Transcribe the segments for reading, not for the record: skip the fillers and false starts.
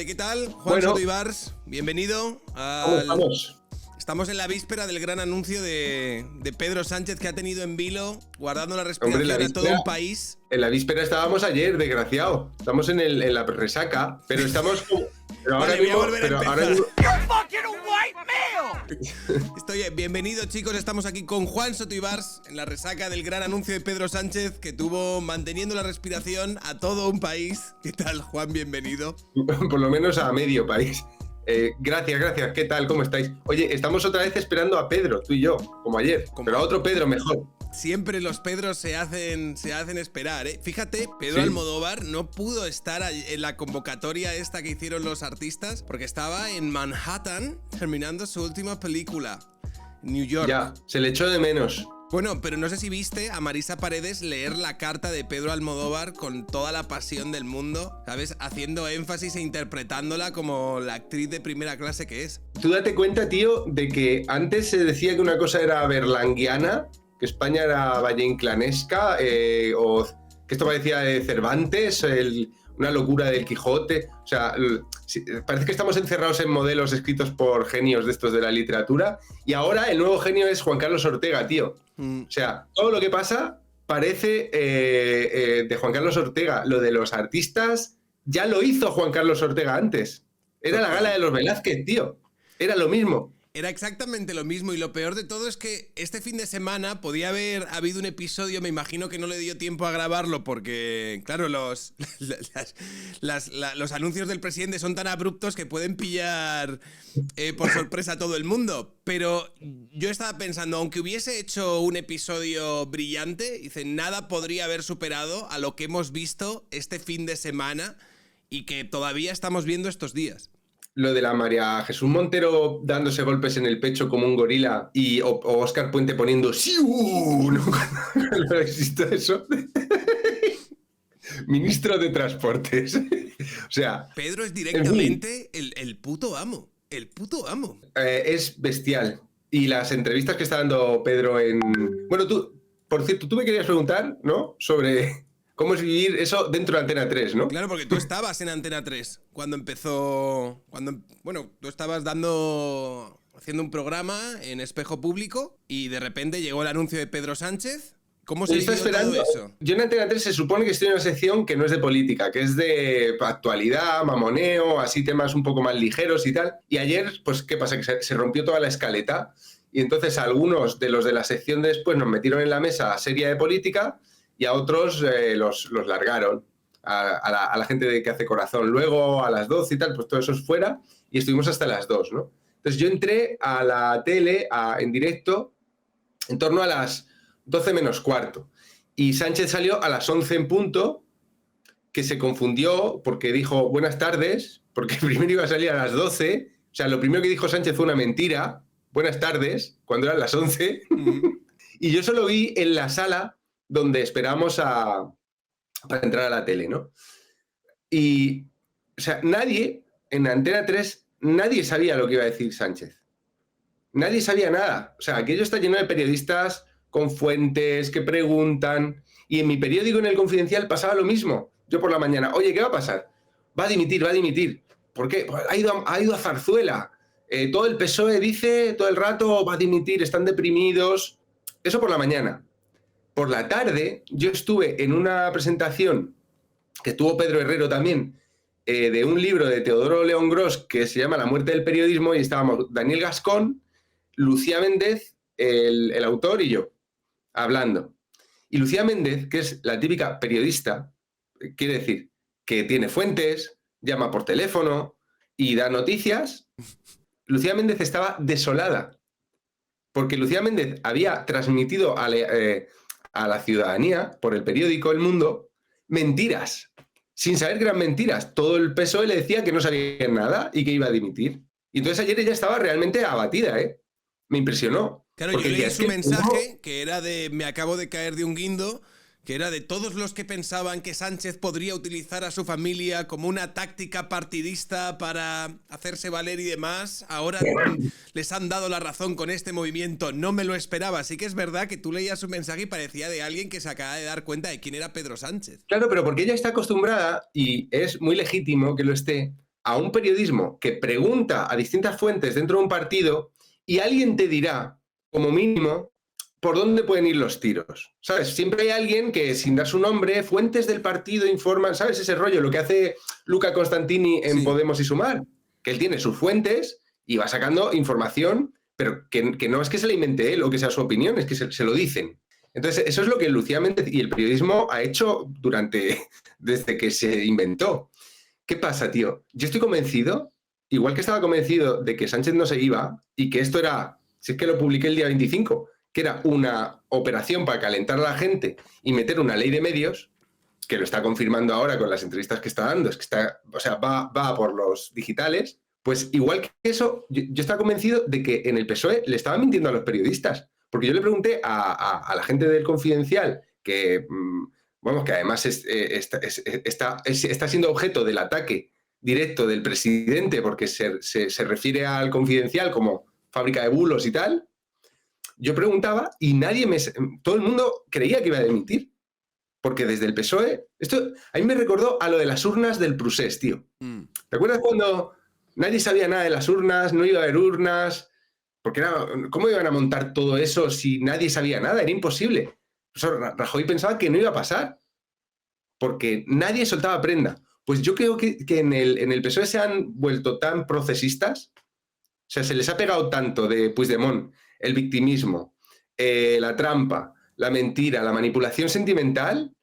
Vale, ¿qué tal? Juan Bueno, Soto Ibars, bienvenido ¿cómo estamos? Estamos en la víspera del gran anuncio de Pedro Sánchez, que ha tenido en vilo, guardando la Hombre, respiración a todo un país. en la víspera estábamos ayer, desgraciado. Estamos en la resaca, pero estamos como... Pero ahora Vale, voy a mismo... volver a Pero empezar. ahora mismo... Bienvenido, chicos, estamos aquí con Juan Soto Ibars en la resaca del gran anuncio de Pedro Sánchez, que tuvo manteniendo la respiración a todo un país. ¿Qué tal, Juan? Bienvenido. por lo menos a medio país. Gracias. ¿Qué tal? ¿Cómo estáis? Oye, estamos otra vez esperando a Pedro, tú y yo, como ayer. Pero a otro Pedro mejor. Siempre los Pedros se hacen esperar, ¿eh? Fíjate, Pedro Sí. Almodóvar no pudo estar en la convocatoria esta que hicieron los artistas porque estaba en Manhattan terminando su última película, New York. Ya, se le echó de menos. Bueno, pero no sé si viste a Marisa Paredes leer la carta de Pedro Almodóvar con toda la pasión del mundo, ¿sabes? Haciendo énfasis e interpretándola como la actriz de primera clase que es. Tú date cuenta, tío, de que antes se decía que una cosa era berlanguiana, que España era valle inclanesca, o que esto parecía de Cervantes, una locura del Quijote. O sea, parece que estamos encerrados en modelos escritos por genios de estos de la literatura. Y ahora el nuevo genio es Juan Carlos Ortega, tío. O sea, todo lo que pasa parece de Juan Carlos Ortega. Lo de los artistas ya lo hizo Juan Carlos Ortega antes. Era la gala de los Velázquez, tío. Era lo mismo. Era exactamente lo mismo, y lo peor de todo es que este fin de semana podía haber habido un episodio, me imagino que no le dio tiempo a grabarlo porque, claro, los anuncios del presidente son tan abruptos que pueden pillar por sorpresa a todo el mundo. Pero yo estaba pensando, aunque hubiese hecho un episodio brillante, dice, nada podría haber superado a lo que hemos visto este fin de semana y que todavía estamos viendo estos días. Lo de la María Jesús Montero dándose golpes en el pecho como un gorila o Óscar Puente poniendo ¡siu! ¿No? ¿No existe eso? Ministro de Transportes. O sea... Pedro es directamente el puto amo. El puto amo. Es bestial. Y las entrevistas que está dando Pedro en... Bueno, tú, por cierto, tú me querías preguntar, ¿no? Sobre... ¿Cómo es vivir eso dentro de Antena 3, no? Claro, porque tú estabas en Antena 3 cuando empezó... Bueno, tú estabas haciendo un programa en Espejo Público y de repente llegó el anuncio de Pedro Sánchez. ¿Cómo se vivió todo eso? Yo en Antena 3 se supone que estoy en una sección que no es de política, que es de actualidad, mamoneo, así temas un poco más ligeros y tal. Y ayer, pues, ¿qué pasa? Que se rompió toda la escaleta y entonces algunos de los de la sección de después nos metieron en la mesa seria de política y a otros los largaron, a la gente que hace corazón. Luego a las 12 y tal, pues todo eso es fuera y estuvimos hasta las 2, ¿no? Entonces yo entré a la tele en directo en torno a las 12 menos cuarto y Sánchez salió a las 11 en punto, que se confundió porque dijo buenas tardes, porque primero iba a salir a las 12, o sea, lo primero que dijo Sánchez fue una mentira, buenas tardes, cuando eran las 11, y yo solo vi en la sala donde esperamos para entrar a la tele, ¿no? Y, o sea, nadie, en Antena 3, nadie sabía lo que iba a decir Sánchez. Nadie sabía nada. O sea, aquello está lleno de periodistas con fuentes que preguntan. Y en mi periódico, en El Confidencial, pasaba lo mismo. Yo por la mañana, oye, ¿qué va a pasar? Va a dimitir. ¿Por qué? Pues ha ido a Zarzuela. Todo el PSOE dice todo el rato, va a dimitir, están deprimidos. Eso por la mañana. Por la tarde, yo estuve en una presentación que tuvo Pedro Herrero también, de un libro de Teodoro León Gros que se llama La muerte del periodismo, y estábamos Daniel Gascón, Lucía Méndez, el autor, y yo, hablando. Y Lucía Méndez, que es la típica periodista, quiere decir que tiene fuentes, llama por teléfono y da noticias. Lucía Méndez estaba desolada, porque Lucía Méndez había transmitido a la ciudadanía, por el periódico El Mundo, mentiras, sin saber que eran mentiras. Todo el PSOE le decía que no sabía nada y que iba a dimitir. Y entonces ayer ella estaba realmente abatida, ¿eh? Me impresionó. Claro, yo leí su mensaje, que era de me acabo de caer de un guindo, que era de todos los que pensaban que Sánchez podría utilizar a su familia como una táctica partidista para hacerse valer y demás, ahora les han dado la razón con este movimiento. No me lo esperaba. Sí que es verdad que tú leías su mensaje y parecía de alguien que se acaba de dar cuenta de quién era Pedro Sánchez. Claro, pero porque ella está acostumbrada, y es muy legítimo que lo esté, a un periodismo que pregunta a distintas fuentes dentro de un partido y alguien te dirá, como mínimo, por dónde pueden ir los tiros, ¿sabes? Siempre hay alguien que, sin dar su nombre, fuentes del partido informan, ¿sabes? Ese rollo, lo que hace Luca Constantini en Podemos y Sumar, que él tiene sus fuentes y va sacando información, pero que no es que se la invente él o que sea su opinión, es que se lo dicen. Entonces, eso es lo que Lucía Méndez y el periodismo ha hecho desde que se inventó. ¿Qué pasa, tío? Yo estoy convencido, igual que estaba convencido de que Sánchez no se iba y que esto era, si es que lo publiqué el día 25, que era una operación para calentar a la gente y meter una ley de medios, que lo está confirmando ahora con las entrevistas que está dando, es que está, o sea, va por los digitales, pues igual que eso, yo estaba convencido de que en el PSOE le estaban mintiendo a los periodistas, porque yo le pregunté a la gente del Confidencial, que, vamos, que además está siendo objeto del ataque directo del presidente, porque se refiere al Confidencial como fábrica de bulos y tal. Yo preguntaba y todo el mundo creía que iba a dimitir. Porque desde el PSOE, esto a mí me recordó a lo de las urnas del Prusés, tío. ¿Te acuerdas cuando nadie sabía nada de las urnas, no iba a haber urnas? Porque ¿cómo iban a montar todo eso si nadie sabía nada? Era imposible. Rajoy pensaba que no iba a pasar, porque nadie soltaba prenda. Pues yo creo que en el PSOE se han vuelto tan procesistas, o sea, se les ha pegado tanto de Puigdemont, el victimismo, la trampa, la mentira, la manipulación sentimental,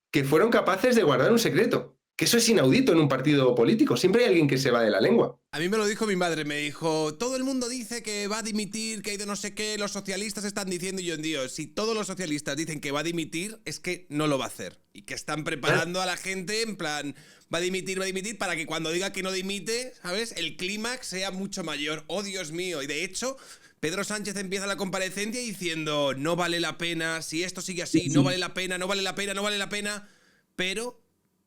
que fueron capaces de guardar un secreto. Que eso es inaudito en un partido político. Siempre hay alguien que se va de la lengua. A mí me lo dijo mi madre, me dijo, todo el mundo dice que va a dimitir, que hay de no sé qué, los socialistas están diciendo, y yo, Dios, si todos los socialistas dicen que va a dimitir, es que no lo va a hacer. Y que están preparando a la gente en plan, va a dimitir, para que cuando diga que no dimite, ¿sabes? El clímax sea mucho mayor. Oh, Dios mío. Y de hecho, Pedro Sánchez empieza la comparecencia diciendo, no vale la pena, si esto sigue así, no vale la pena, no vale la pena, no vale la pena, pero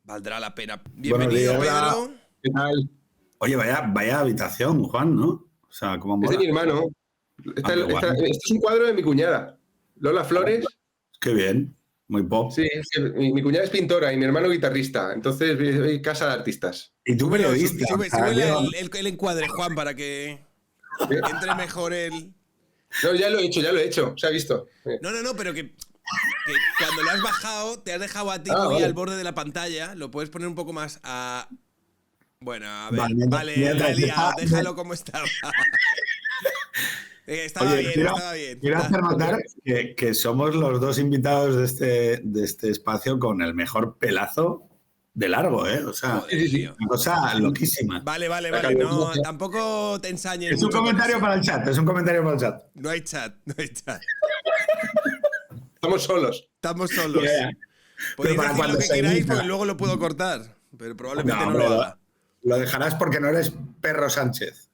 valdrá la pena. Bienvenido, Pedro. ¿Qué tal? Oye, vaya habitación, Juan, ¿no? O sea, ¿cómo mola? Es de mi hermano. Este es un cuadro de mi cuñada, Lola Flores. Qué bien, muy pop. Sí, mi cuñada es pintora y mi hermano guitarrista, entonces casa de artistas. Y tú periodista. Sube el encuadre, Juan, para que entre mejor el... No, ya lo he hecho, se ha visto. No, pero que cuando lo has bajado, te has dejado a ti muy al borde de la pantalla, lo puedes poner un poco más a... Bueno, a ver, vale, déjalo como estaba. Estaba bien. Quiero hacer notar que somos los dos invitados de este espacio con el mejor pelazo de largo, ¿eh? O sea, una cosa loquísima. Vale, no, tampoco te ensañes. Es un comentario para el chat, No hay chat. Estamos solos. Yeah. Podéis decir lo que queráis porque luego lo puedo cortar, pero probablemente no lo haga. Lo dejarás porque no eres Perro Sánchez.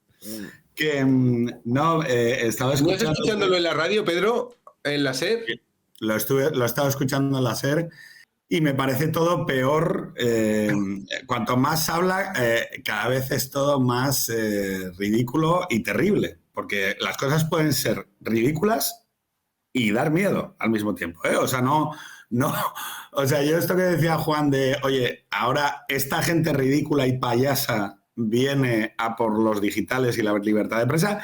Que no, estaba escuchando... ¿No estás escuchándolo en la radio, Pedro? ¿En la SER? Lo estaba escuchando en la SER y me parece todo peor. Cuanto más habla, cada vez es todo más ridículo y terrible. Porque las cosas pueden ser ridículas y dar miedo al mismo tiempo, ¿eh? O sea, no, o sea, yo esto que decía Juan de, oye, ahora esta gente ridícula y payasa viene a por los digitales y la libertad de prensa,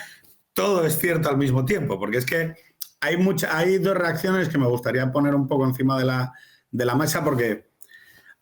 todo es cierto al mismo tiempo, porque es que hay dos reacciones que me gustaría poner un poco encima de la mesa, porque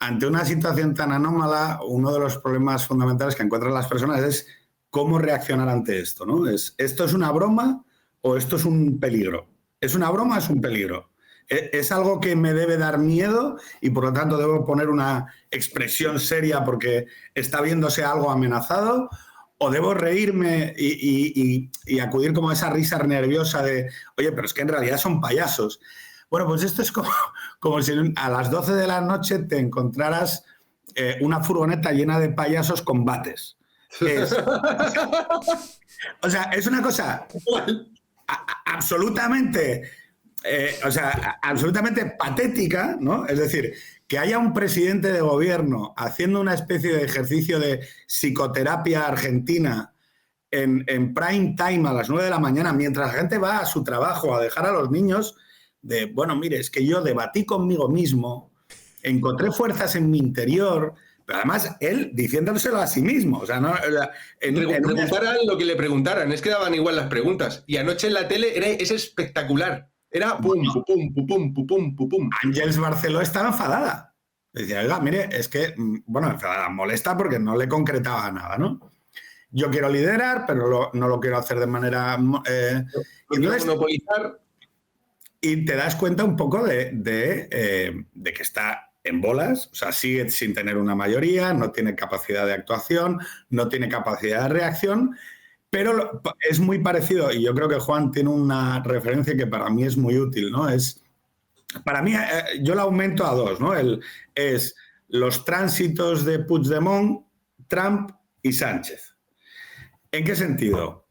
ante una situación tan anómala, uno de los problemas fundamentales que encuentran las personas es cómo reaccionar ante esto, ¿no? ¿Esto es una broma o esto es un peligro? ¿Es una broma o es un peligro? ¿Es algo que me debe dar miedo y por lo tanto debo poner una expresión seria porque está viéndose algo amenazado? ¿O debo reírme y acudir como a esa risa nerviosa de, oye, pero es que en realidad son payasos? Bueno, pues esto es como si a las 12 de la noche te encontraras una furgoneta llena de payasos con bates. O sea, es una cosa absolutamente patética, ¿no? Es decir, que haya un presidente de gobierno haciendo una especie de ejercicio de psicoterapia argentina en prime time a las 9 de la mañana, mientras la gente va a su trabajo a dejar a los niños, de, bueno, mire, es que yo debatí conmigo mismo, encontré fuerzas en mi interior, Pero además, él diciéndoselo a sí mismo. O sea, no, preguntaran lo que le preguntaran, es que daban igual las preguntas. Y anoche en la tele es espectacular. Era pum, pum, pum, pum, pum, pum, pum, pum. Ángeles Barceló estaba enfadada. Decía, oiga, mire, es que, bueno, enfadada, molesta porque no le concretaba nada, ¿no? Yo quiero liderar, pero no lo quiero hacer de manera... entonces, monopolizar. Y te das cuenta un poco de que está en bolas, o sea, sigue sin tener una mayoría, no tiene capacidad de actuación, no tiene capacidad de reacción, pero es muy parecido, y yo creo que Juan tiene una referencia que para mí es muy útil, ¿no? Para mí, yo la aumento a dos, ¿no? Es los tránsitos de Puigdemont, Trump y Sánchez. ¿En qué sentido?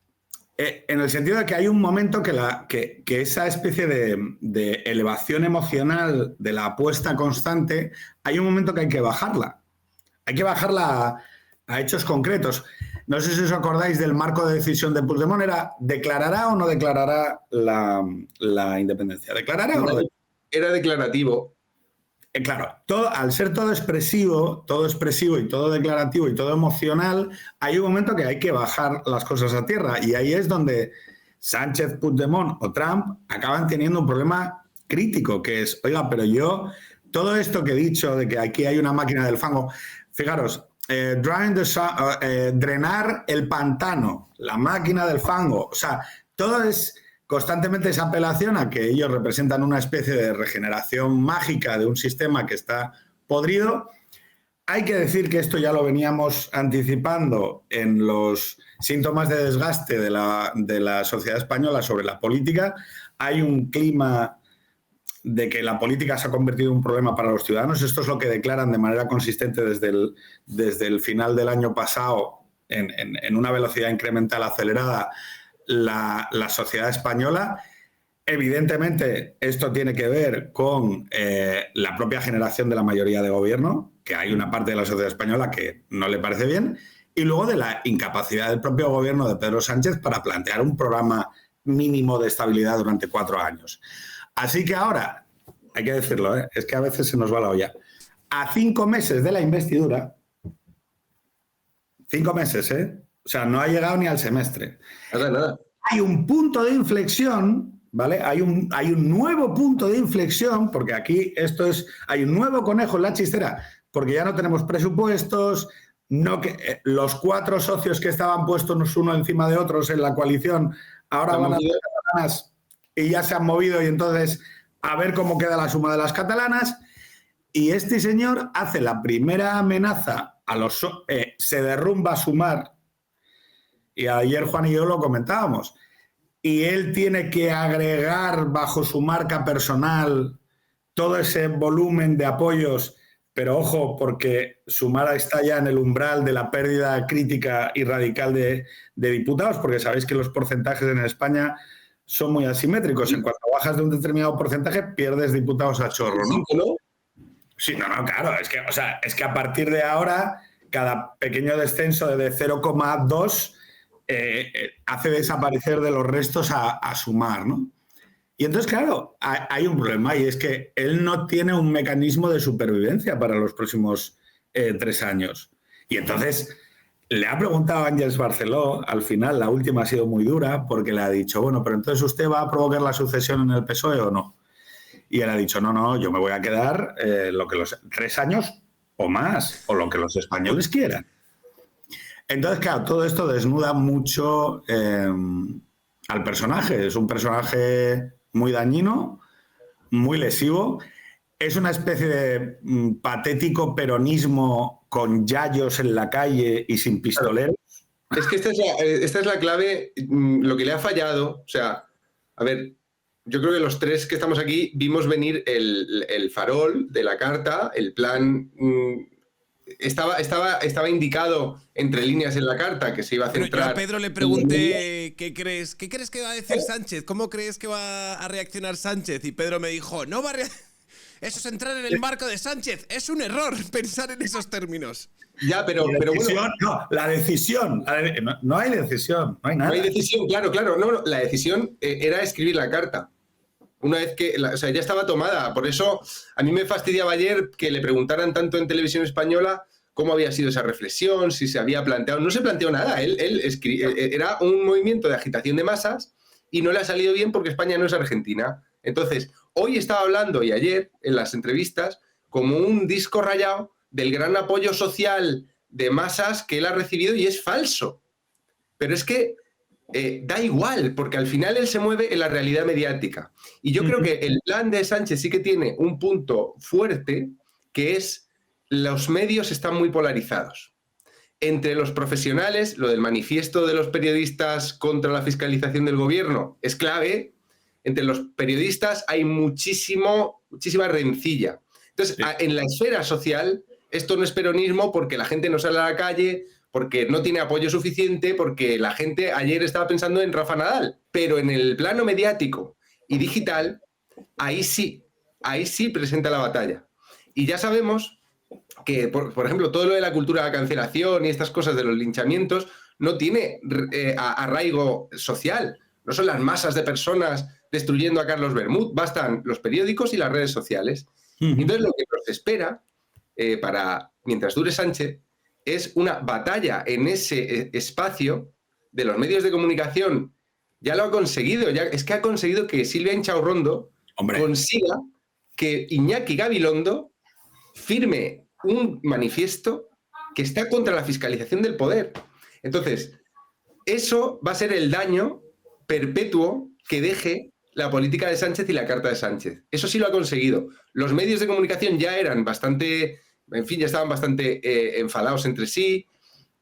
En el sentido de que hay un momento que esa especie de elevación emocional de la apuesta constante, hay un momento que hay que bajarla. Hay que bajarla a hechos concretos. No sé si os acordáis del marco de decisión de Puigdemont, era ¿declarará o no declarará la independencia? ¿Declarará o no declarará? Era declarativo. Claro, al ser todo expresivo y todo declarativo y todo emocional, hay un momento que hay que bajar las cosas a tierra y ahí es donde Sánchez, Puigdemont o Trump acaban teniendo un problema crítico, que es, oiga, pero yo, todo esto que he dicho de que aquí hay una máquina del fango, fijaros, drenar el pantano, la máquina del fango, o sea, todo es... Constantemente esa apelación a que ellos representan una especie de regeneración mágica de un sistema que está podrido. Hay que decir que esto ya lo veníamos anticipando en los síntomas de desgaste de la sociedad española sobre la política. Hay un clima de que la política se ha convertido en un problema para los ciudadanos. Esto es lo que declaran de manera consistente desde el final del año pasado en una velocidad incremental acelerada la sociedad española. Evidentemente, esto tiene que ver con la propia generación de la mayoría de gobierno, que hay una parte de la sociedad española que no le parece bien, y luego de la incapacidad del propio gobierno de Pedro Sánchez para plantear un programa mínimo de estabilidad durante 4 años. Así que ahora, hay que decirlo, es que a veces se nos va la olla. A 5 meses de la investidura, 5 meses, o sea, no ha llegado ni al semestre. Nada. Hay un punto de inflexión, ¿vale? Hay un nuevo punto de inflexión, porque aquí hay un nuevo conejo en la chistera, porque ya no tenemos presupuestos, los 4 socios que estaban puestos uno encima de otros en la coalición, ahora van a hacer catalanas y ya se han movido y entonces a ver cómo queda la suma de las catalanas. Y este señor hace la primera amenaza se derrumba Sumar. Y ayer Juan y yo lo comentábamos. Y él tiene que agregar bajo su marca personal todo ese volumen de apoyos, pero ojo, porque Sumar está ya en el umbral de la pérdida crítica y radical de diputados, porque sabéis que los porcentajes en España son muy asimétricos. En cuanto bajas de un determinado porcentaje, pierdes diputados a chorro, ¿no? Sí, no, claro. Es que a partir de ahora, cada pequeño descenso de 0,2 hace desaparecer de los restos a Sumar, ¿no? Y entonces, claro, hay un problema y es que él no tiene un mecanismo de supervivencia para los próximos 3 años. Y entonces le ha preguntado a Ángeles Barceló, al final, la última ha sido muy dura, porque le ha dicho, bueno, pero entonces ¿usted va a provocar la sucesión en el PSOE o no? Y él ha dicho, no, yo me voy a quedar lo que 3 años o más, o lo que los españoles quieran. Entonces, claro, todo esto desnuda mucho al personaje. Es un personaje muy dañino, muy lesivo. Es una especie de patético peronismo con yayos en la calle y sin pistoleros. Es que esta es la clave, lo que le ha fallado. O sea, a ver, yo creo que los 3 que estamos aquí vimos venir el farol de la carta, el plan... Estaba indicado entre líneas en la carta que se iba a centrar... Yo a Pedro le pregunté, ¿qué crees que va a decir Sánchez? ¿Cómo crees que va a reaccionar Sánchez? Y Pedro me dijo, no va a reaccionar... Eso es entrar en el marco de Sánchez. Es un error pensar en esos términos. Ya, pero bueno... No, la decisión. No hay decisión, no hay nada. No hay decisión, claro. No, la decisión era escribir la carta. Una vez que, ya estaba tomada. Por eso a mí me fastidiaba ayer que le preguntaran tanto en Televisión Española cómo había sido esa reflexión, si se había planteado. No se planteó nada. Era un movimiento de agitación de masas y no le ha salido bien porque España no es Argentina. Entonces, hoy estaba hablando y ayer en las entrevistas como un disco rayado del gran apoyo social de masas que él ha recibido y es falso. Pero es que da igual, porque al final él se mueve en la realidad mediática. Y yo creo que el plan de Sánchez sí que tiene un punto fuerte, que es los medios están muy polarizados. Entre los profesionales, lo del manifiesto de los periodistas contra la fiscalización del gobierno es clave. Entre los periodistas hay muchísima rencilla. Entonces, en la esfera social, esto no es peronismo porque la gente no sale a la calle, porque no tiene apoyo suficiente, porque la gente ayer estaba pensando en Rafa Nadal. Pero en el plano mediático y digital, ahí sí presenta la batalla. Y ya sabemos que, por ejemplo, todo lo de la cultura de la cancelación y estas cosas de los linchamientos no tiene arraigo social. No son las masas de personas destruyendo a Carlos Bermúdez, bastan los periódicos y las redes sociales. Entonces, lo que nos espera mientras dure Sánchez es una batalla en ese espacio de los medios de comunicación. Ya lo ha conseguido, es que ha conseguido que Silvia Inchaurrondo consiga que Iñaki Gabilondo firme un manifiesto que está contra la fiscalización del poder. Entonces, eso va a ser el daño perpetuo que deje la política de Sánchez y la carta de Sánchez. Eso sí lo ha conseguido. Los medios de comunicación ya eran bastante, ya estaban bastante enfadados entre sí,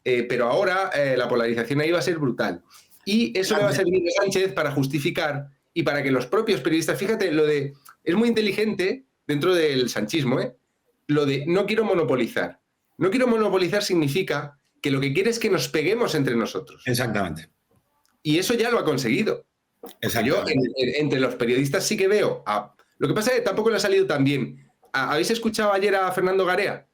pero ahora la polarización ahí va a ser brutal. Y eso le va a servir a Sánchez para justificar y para que los propios periodistas, fíjate, es muy inteligente dentro del sanchismo, lo de no quiero monopolizar. No quiero monopolizar significa que lo que quiere es que nos peguemos entre nosotros. Exactamente. Y eso ya lo ha conseguido. Yo entre los periodistas sí que veo. Lo que pasa es que tampoco le ha salido tan bien. ¿Habéis escuchado ayer a Fernando Garea?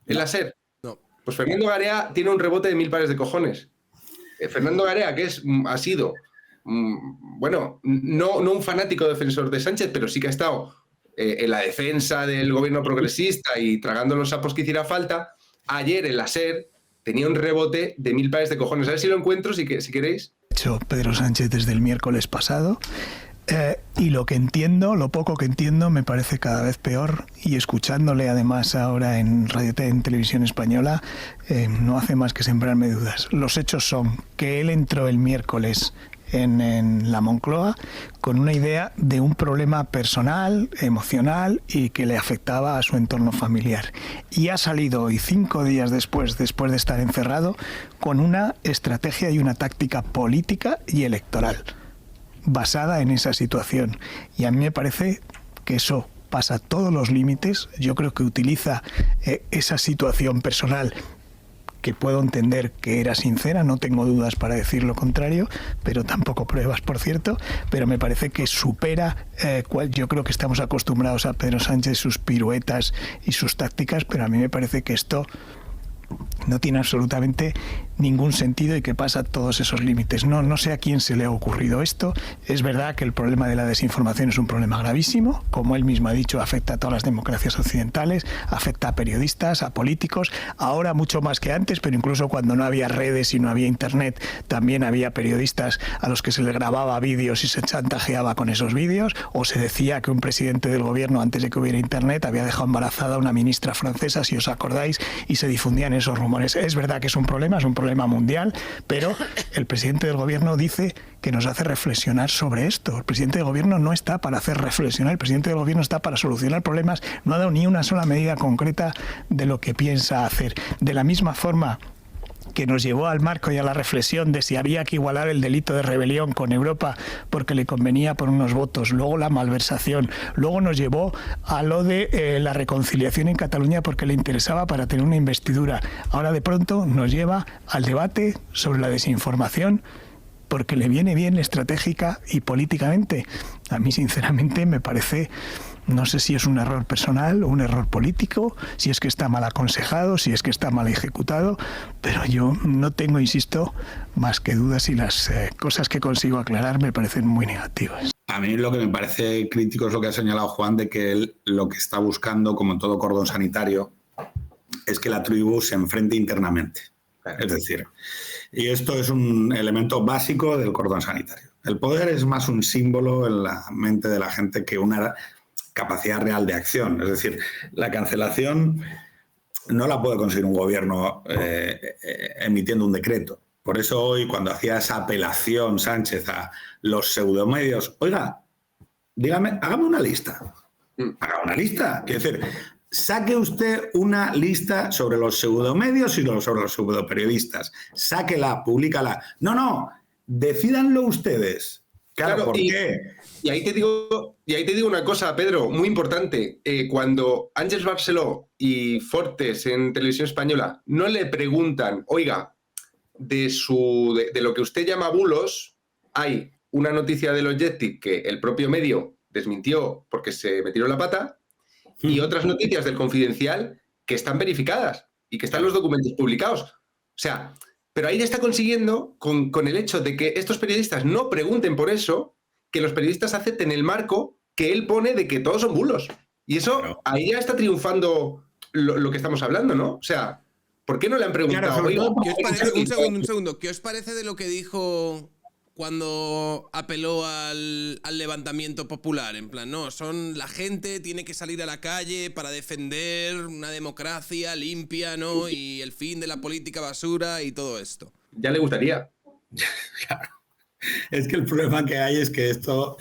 En la SER. No. Pues Fernando Garea tiene un rebote de 1000 pares de cojones. Fernando Garea, que ha sido, no un fanático defensor de Sánchez, pero sí que ha estado en la defensa del gobierno progresista y tragando los sapos que hiciera falta, ayer en la SER tenía un rebote de 1000 pares de cojones. A ver si lo encuentro, si queréis. Hecho Pedro Sánchez desde el miércoles pasado. Y lo poco que entiendo me parece cada vez peor, y escuchándole además ahora en Televisión Española no hace más que sembrarme dudas. Los hechos son que él entró el miércoles en la Moncloa con una idea de un problema personal, emocional y que le afectaba a su entorno familiar. Y ha salido hoy, 5 días después de estar encerrado, con una estrategia y una táctica política y electoral basada en esa situación. Y a mí me parece que eso pasa todos los límites. Yo creo que utiliza esa situación personal, que puedo entender que era sincera, no tengo dudas para decir lo contrario, pero tampoco pruebas, por cierto, pero me parece que supera yo creo que estamos acostumbrados a Pedro Sánchez, sus piruetas y sus tácticas, pero a mí me parece que esto no tiene absolutamente ningún sentido y que pasa todos esos límites. No sé a quién se le ha ocurrido esto. Es verdad que el problema de la desinformación es un problema gravísimo, como él mismo ha dicho, afecta a todas las democracias occidentales, afecta a periodistas, a políticos, ahora mucho más que antes, pero incluso cuando no había redes y no había internet, también había periodistas a los que se les grababa vídeos y se chantajeaba con esos vídeos, o se decía que un presidente del gobierno, antes de que hubiera internet, había dejado embarazada a una ministra francesa, si os acordáis, y se difundían esos rumores. Es verdad que es un problema mundial, pero el presidente del gobierno dice que nos hace reflexionar sobre esto. El presidente del gobierno no está para hacer reflexionar, el presidente del gobierno está para solucionar problemas, no ha dado ni una sola medida concreta de lo que piensa hacer. De la misma forma que nos llevó al marco y a la reflexión de si había que igualar el delito de rebelión con Europa porque le convenía por unos votos, luego la malversación, luego nos llevó a lo de la reconciliación en Cataluña porque le interesaba para tener una investidura. Ahora de pronto nos lleva al debate sobre la desinformación porque le viene bien estratégica y políticamente. A mí sinceramente me parece, no sé si es un error personal o un error político, si es que está mal aconsejado, si es que está mal ejecutado, pero yo no tengo, insisto, más que dudas y las cosas que consigo aclarar me parecen muy negativas. A mí lo que me parece crítico es lo que ha señalado Juan, de que él lo que está buscando, como en todo cordón sanitario, es que la tribu se enfrente internamente. Es decir, y esto es un elemento básico del cordón sanitario. El poder es más un símbolo en la mente de la gente que una capacidad real de acción. Es decir, la cancelación no la puede conseguir un gobierno emitiendo un decreto. Por eso hoy, cuando hacía esa apelación Sánchez a los pseudomedios, oiga, dígame, hágame una lista. Haga una lista. Quiero decir, saque usted una lista sobre los pseudomedios y sobre los pseudoperiodistas. Sáquela, públicala. No, decídanlo ustedes. Claro, ¿por qué? Y ahí te digo una cosa, Pedro, muy importante. Cuando Àngels Barceló y Fortes en Televisión Española no le preguntan, oiga, de lo que usted llama bulos, hay una noticia del Objective que el propio medio desmintió porque se metieron la pata, y otras noticias del Confidencial que están verificadas y que están los documentos publicados. O sea, pero ahí está consiguiendo, con el hecho de que estos periodistas no pregunten por eso, que los periodistas acepten el marco que él pone de que todos son bulos. Y eso, ahí ya está triunfando lo que estamos hablando, ¿no? O sea, ¿por qué no le han preguntado? ¿Qué os parece, un segundo, ¿qué os parece de lo que dijo cuando apeló al levantamiento popular? En plan, no, la gente tiene que salir a la calle para defender una democracia limpia, ¿no? Y el fin de la política basura y todo esto. Ya le gustaría. Claro. Es que el problema que hay es que esto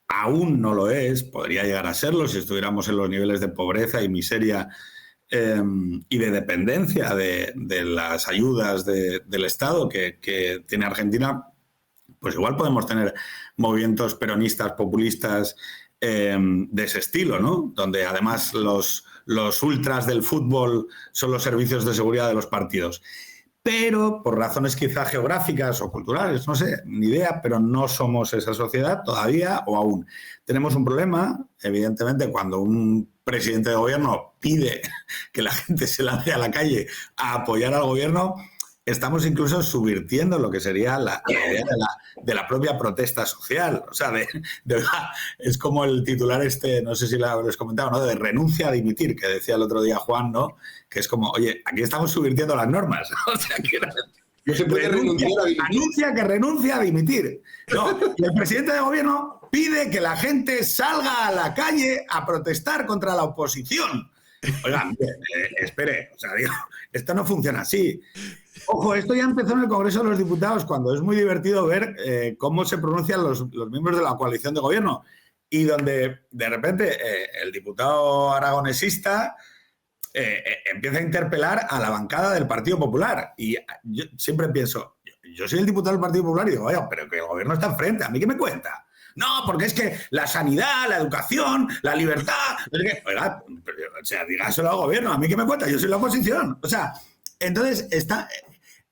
aún no lo es, podría llegar a serlo si estuviéramos en los niveles de pobreza y miseria y de dependencia de las ayudas del Estado que tiene Argentina. Pues igual podemos tener movimientos peronistas, populistas de ese estilo, ¿no? Donde además los ultras del fútbol son los servicios de seguridad de los partidos. Pero por razones quizá geográficas o culturales, no sé, ni idea, pero no somos esa sociedad todavía o aún. Tenemos un problema, evidentemente, cuando un presidente de gobierno pide que la gente se lance a la calle a apoyar al gobierno. Estamos incluso subvirtiendo lo que sería la idea de la propia protesta social. O sea, es como el titular no sé si lo habéis comentado, ¿no? De renuncia a dimitir, que decía el otro día Juan, ¿no? Que es como, oye, aquí estamos subvirtiendo las normas. O sea, que no se puede renunciar a dimitir. Anuncia que renuncia a dimitir. No, y el presidente de gobierno pide que la gente salga a la calle a protestar contra la oposición. Oigan, espere, o sea, digo, esto no funciona así. Ojo, esto ya empezó en el Congreso de los Diputados, cuando es muy divertido ver cómo se pronuncian los miembros de la coalición de gobierno y donde de repente el diputado aragonesista empieza a interpelar a la bancada del Partido Popular. Y yo siempre pienso, yo soy el diputado del Partido Popular y digo, oye, pero que el gobierno está enfrente, ¿a mí qué me cuenta? No, porque es que la sanidad, la educación, la libertad... Oiga, o sea, dígaselo al gobierno, ¿a mí qué me cuenta? Yo soy la oposición. O sea, entonces está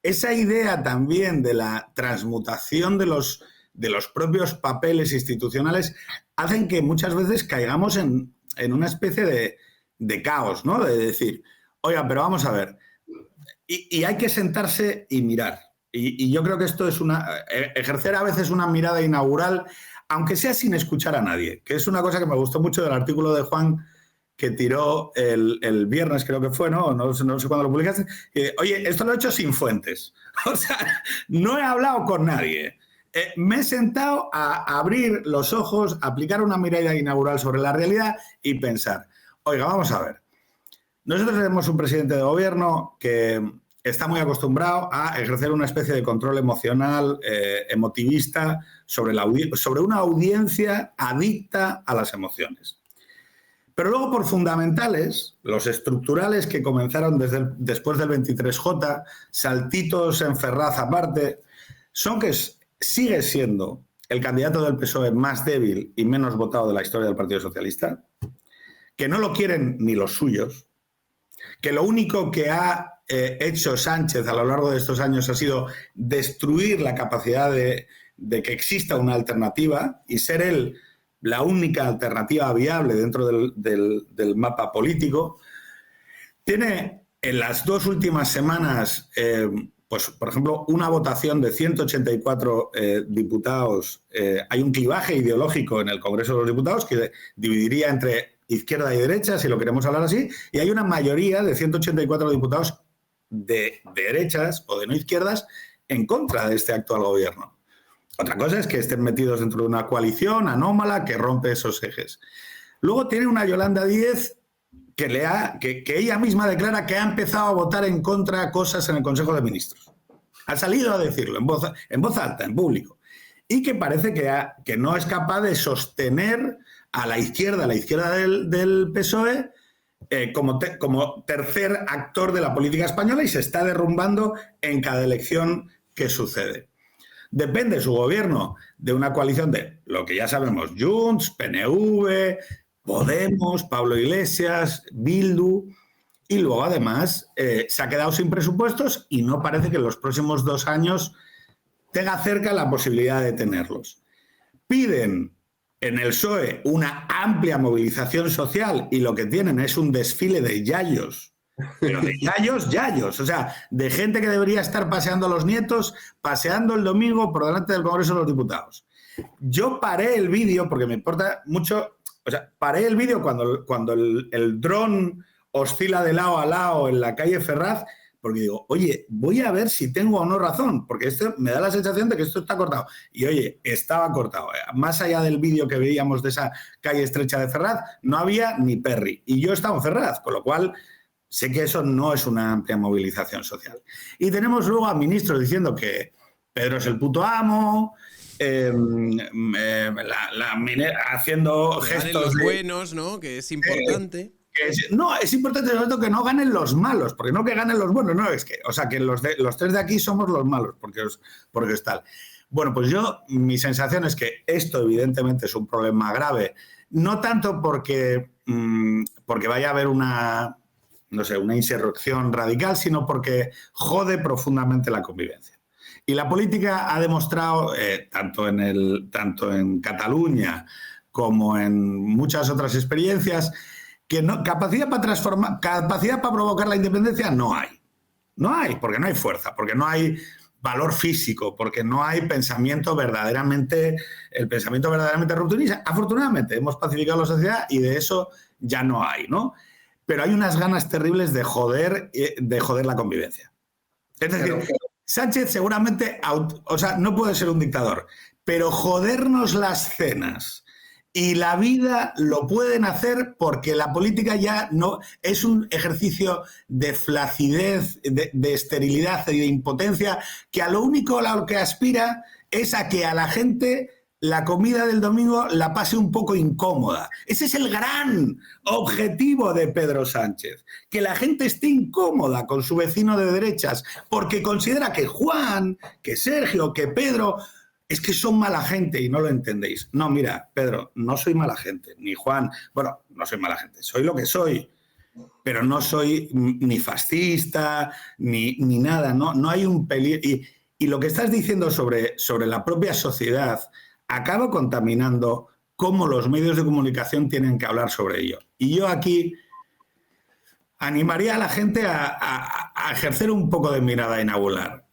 esa idea también de la transmutación de los propios papeles institucionales hacen que muchas veces caigamos en una especie de caos, ¿no? De decir, oiga, pero vamos a ver, y hay que sentarse y mirar. Y yo creo que esto es ejercer a veces una mirada inaugural, aunque sea sin escuchar a nadie, que es una cosa que me gustó mucho del artículo de Juan que tiró el viernes, creo que fue, ¿no? No sé cuándo lo publicaste. Oye, esto lo he hecho sin fuentes. O sea, no he hablado con nadie. Me he sentado a abrir los ojos, a aplicar una mirada inaugural sobre la realidad y pensar, oiga, vamos a ver. Nosotros tenemos un presidente de gobierno que está muy acostumbrado a ejercer una especie de control emocional, emotivista, sobre una audiencia adicta a las emociones. Pero luego, por fundamentales, los estructurales que comenzaron después del 23J, saltitos en Ferraz aparte, son que sigue siendo el candidato del PSOE más débil y menos votado de la historia del Partido Socialista, que no lo quieren ni los suyos, que lo único que ha hecho Sánchez a lo largo de estos años ha sido destruir la capacidad de que exista una alternativa y ser él la única alternativa viable dentro del mapa político. Tiene en las 2 últimas semanas, pues por ejemplo, una votación de 184 diputados. Hay un clivaje ideológico en el Congreso de los Diputados que dividiría entre izquierda y derecha, si lo queremos hablar así, y hay una mayoría de 184 diputados de derechas o de no izquierdas en contra de este actual gobierno. Otra cosa es que estén metidos dentro de una coalición anómala que rompe esos ejes. Luego tiene una Yolanda Díez que ella misma declara que ha empezado a votar en contra de cosas en el Consejo de Ministros. Ha salido a decirlo en voz alta, en público. Y que parece que no es capaz de sostener a la izquierda del PSOE como tercer actor de la política española y se está derrumbando en cada elección que sucede. Depende su gobierno de una coalición de lo que ya sabemos, Junts, PNV, Podemos, Pablo Iglesias, Bildu, y luego además se ha quedado sin presupuestos y no parece que en los próximos 2 años tenga cerca la posibilidad de tenerlos. Piden en el PSOE una amplia movilización social y lo que tienen es un desfile de yayos, pero de yayos, o sea, de gente que debería estar paseando a los nietos, paseando el domingo por delante del Congreso de los Diputados. Yo paré el vídeo porque me importa mucho, o sea, paré el vídeo cuando el dron oscila de lado a lado en la calle Ferraz, porque digo, oye, voy a ver si tengo o no razón, porque esto me da la sensación de que esto está cortado. Y oye, estaba cortado. Más allá del vídeo que veíamos de esa calle estrecha de Ferraz, no había ni Perry. Y yo estaba en Ferraz, con lo cual sé que eso no es una amplia movilización social. Y tenemos luego a ministros diciendo que Pedro es el puto amo, haciendo gestos los buenos, ¿no? Que es importante. No, es importante sobre todo que no ganen los malos, porque no que ganen los buenos, no, es que, o sea, que los 3 de aquí somos los malos, porque es tal. Bueno, pues mi sensación es que esto evidentemente es un problema grave, no tanto porque vaya a haber una insurrección radical, sino porque jode profundamente la convivencia. Y la política ha demostrado, tanto en Cataluña como en muchas otras experiencias, que capacidad para provocar la independencia no hay. No hay, porque no hay fuerza, porque no hay valor físico, porque no hay el pensamiento verdaderamente rupturista. Afortunadamente hemos pacificado la sociedad y de eso ya no hay, ¿no? Pero hay unas ganas terribles de joder la convivencia. Es decir, Sánchez seguramente, no puede ser un dictador, pero jodernos las cenas y la vida lo pueden hacer porque la política ya no es un ejercicio de flacidez, de esterilidad y de impotencia, que a lo único a lo que aspira es a que a la gente la comida del domingo la pase un poco incómoda. Ese es el gran objetivo de Pedro Sánchez, que la gente esté incómoda con su vecino de derechas, porque considera que Juan, que Sergio, que Pedro es que son mala gente y no lo entendéis. No, mira, Pedro, no soy mala gente, ni Juan, bueno, no soy mala gente, soy lo que soy, pero no soy ni fascista, ni nada, no hay un peligro. Y lo que estás diciendo sobre la propia sociedad acaba contaminando cómo los medios de comunicación tienen que hablar sobre ello. Y yo aquí animaría a la gente a ejercer un poco de mirada inaugural,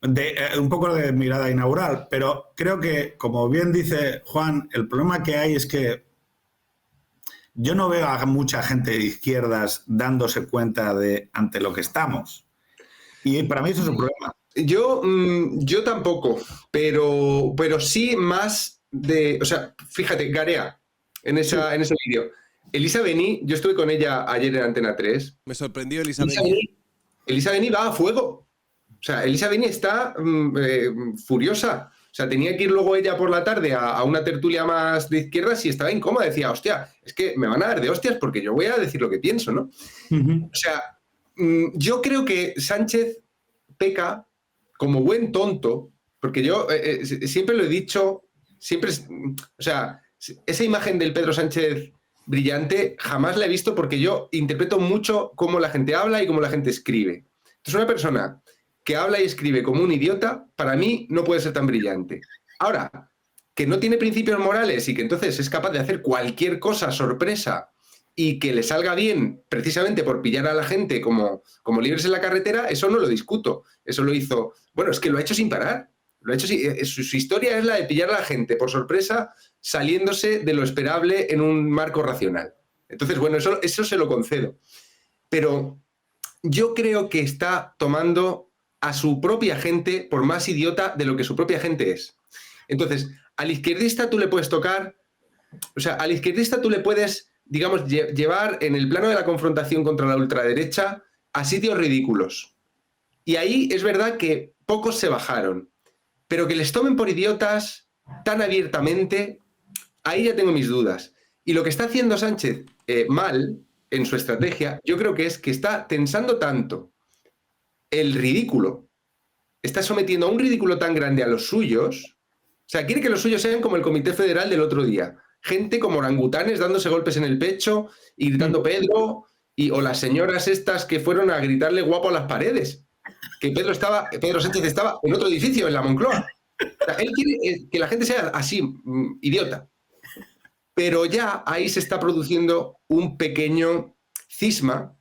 pero creo que, como bien dice Juan, el problema que hay es que yo no veo a mucha gente de izquierdas dándose cuenta ante lo que estamos. Y para mí eso es un problema. Yo tampoco, pero sí más de... O sea, fíjate, Garea, en ese vídeo. Elisa Beni, yo estuve con ella ayer en Antena 3. Me sorprendió Elisa Beni. Elisa Beni va a fuego. O sea, Elisa Beni está furiosa. O sea, tenía que ir luego ella por la tarde a una tertulia más de izquierdas y estaba incómoda. Decía, hostia, es que me van a dar de hostias porque yo voy a decir lo que pienso, ¿no? Uh-huh. O sea, yo creo que Sánchez peca como buen tonto, porque yo siempre lo he dicho, o sea, esa imagen del Pedro Sánchez brillante jamás la he visto porque yo interpreto mucho cómo la gente habla y cómo la gente escribe. Entonces, una persona que habla y escribe como un idiota, para mí no puede ser tan brillante. Ahora, que no tiene principios morales y que entonces es capaz de hacer cualquier cosa sorpresa y que le salga bien precisamente por pillar a la gente como libres en la carretera, eso no lo discuto. Eso lo hizo... Bueno, es que lo ha hecho sin parar. Lo ha hecho su historia es la de pillar a la gente por sorpresa saliéndose de lo esperable en un marco racional. Entonces, bueno, eso se lo concedo. Pero yo creo que está tomando a su propia gente por más idiota de lo que su propia gente es. Entonces, al izquierdista tú le puedes tocar, o sea, al izquierdista tú le puedes, digamos, llevar en el plano de la confrontación contra la ultraderecha a sitios ridículos. Y ahí es verdad que pocos se bajaron, pero que les tomen por idiotas tan abiertamente, ahí ya tengo mis dudas. Y lo que está haciendo Sánchez mal en su estrategia, yo creo que es que está tensando tanto el ridículo, está sometiendo a un ridículo tan grande a los suyos, o sea, quiere que los suyos sean como el Comité Federal del otro día, gente como orangutanes dándose golpes en el pecho y gritando Pedro, o las señoras estas que fueron a gritarle guapo a las paredes, que Pedro Sánchez estaba en otro edificio, en la Moncloa. O sea, él quiere que la gente sea así, idiota. Pero ya ahí se está produciendo un pequeño cisma.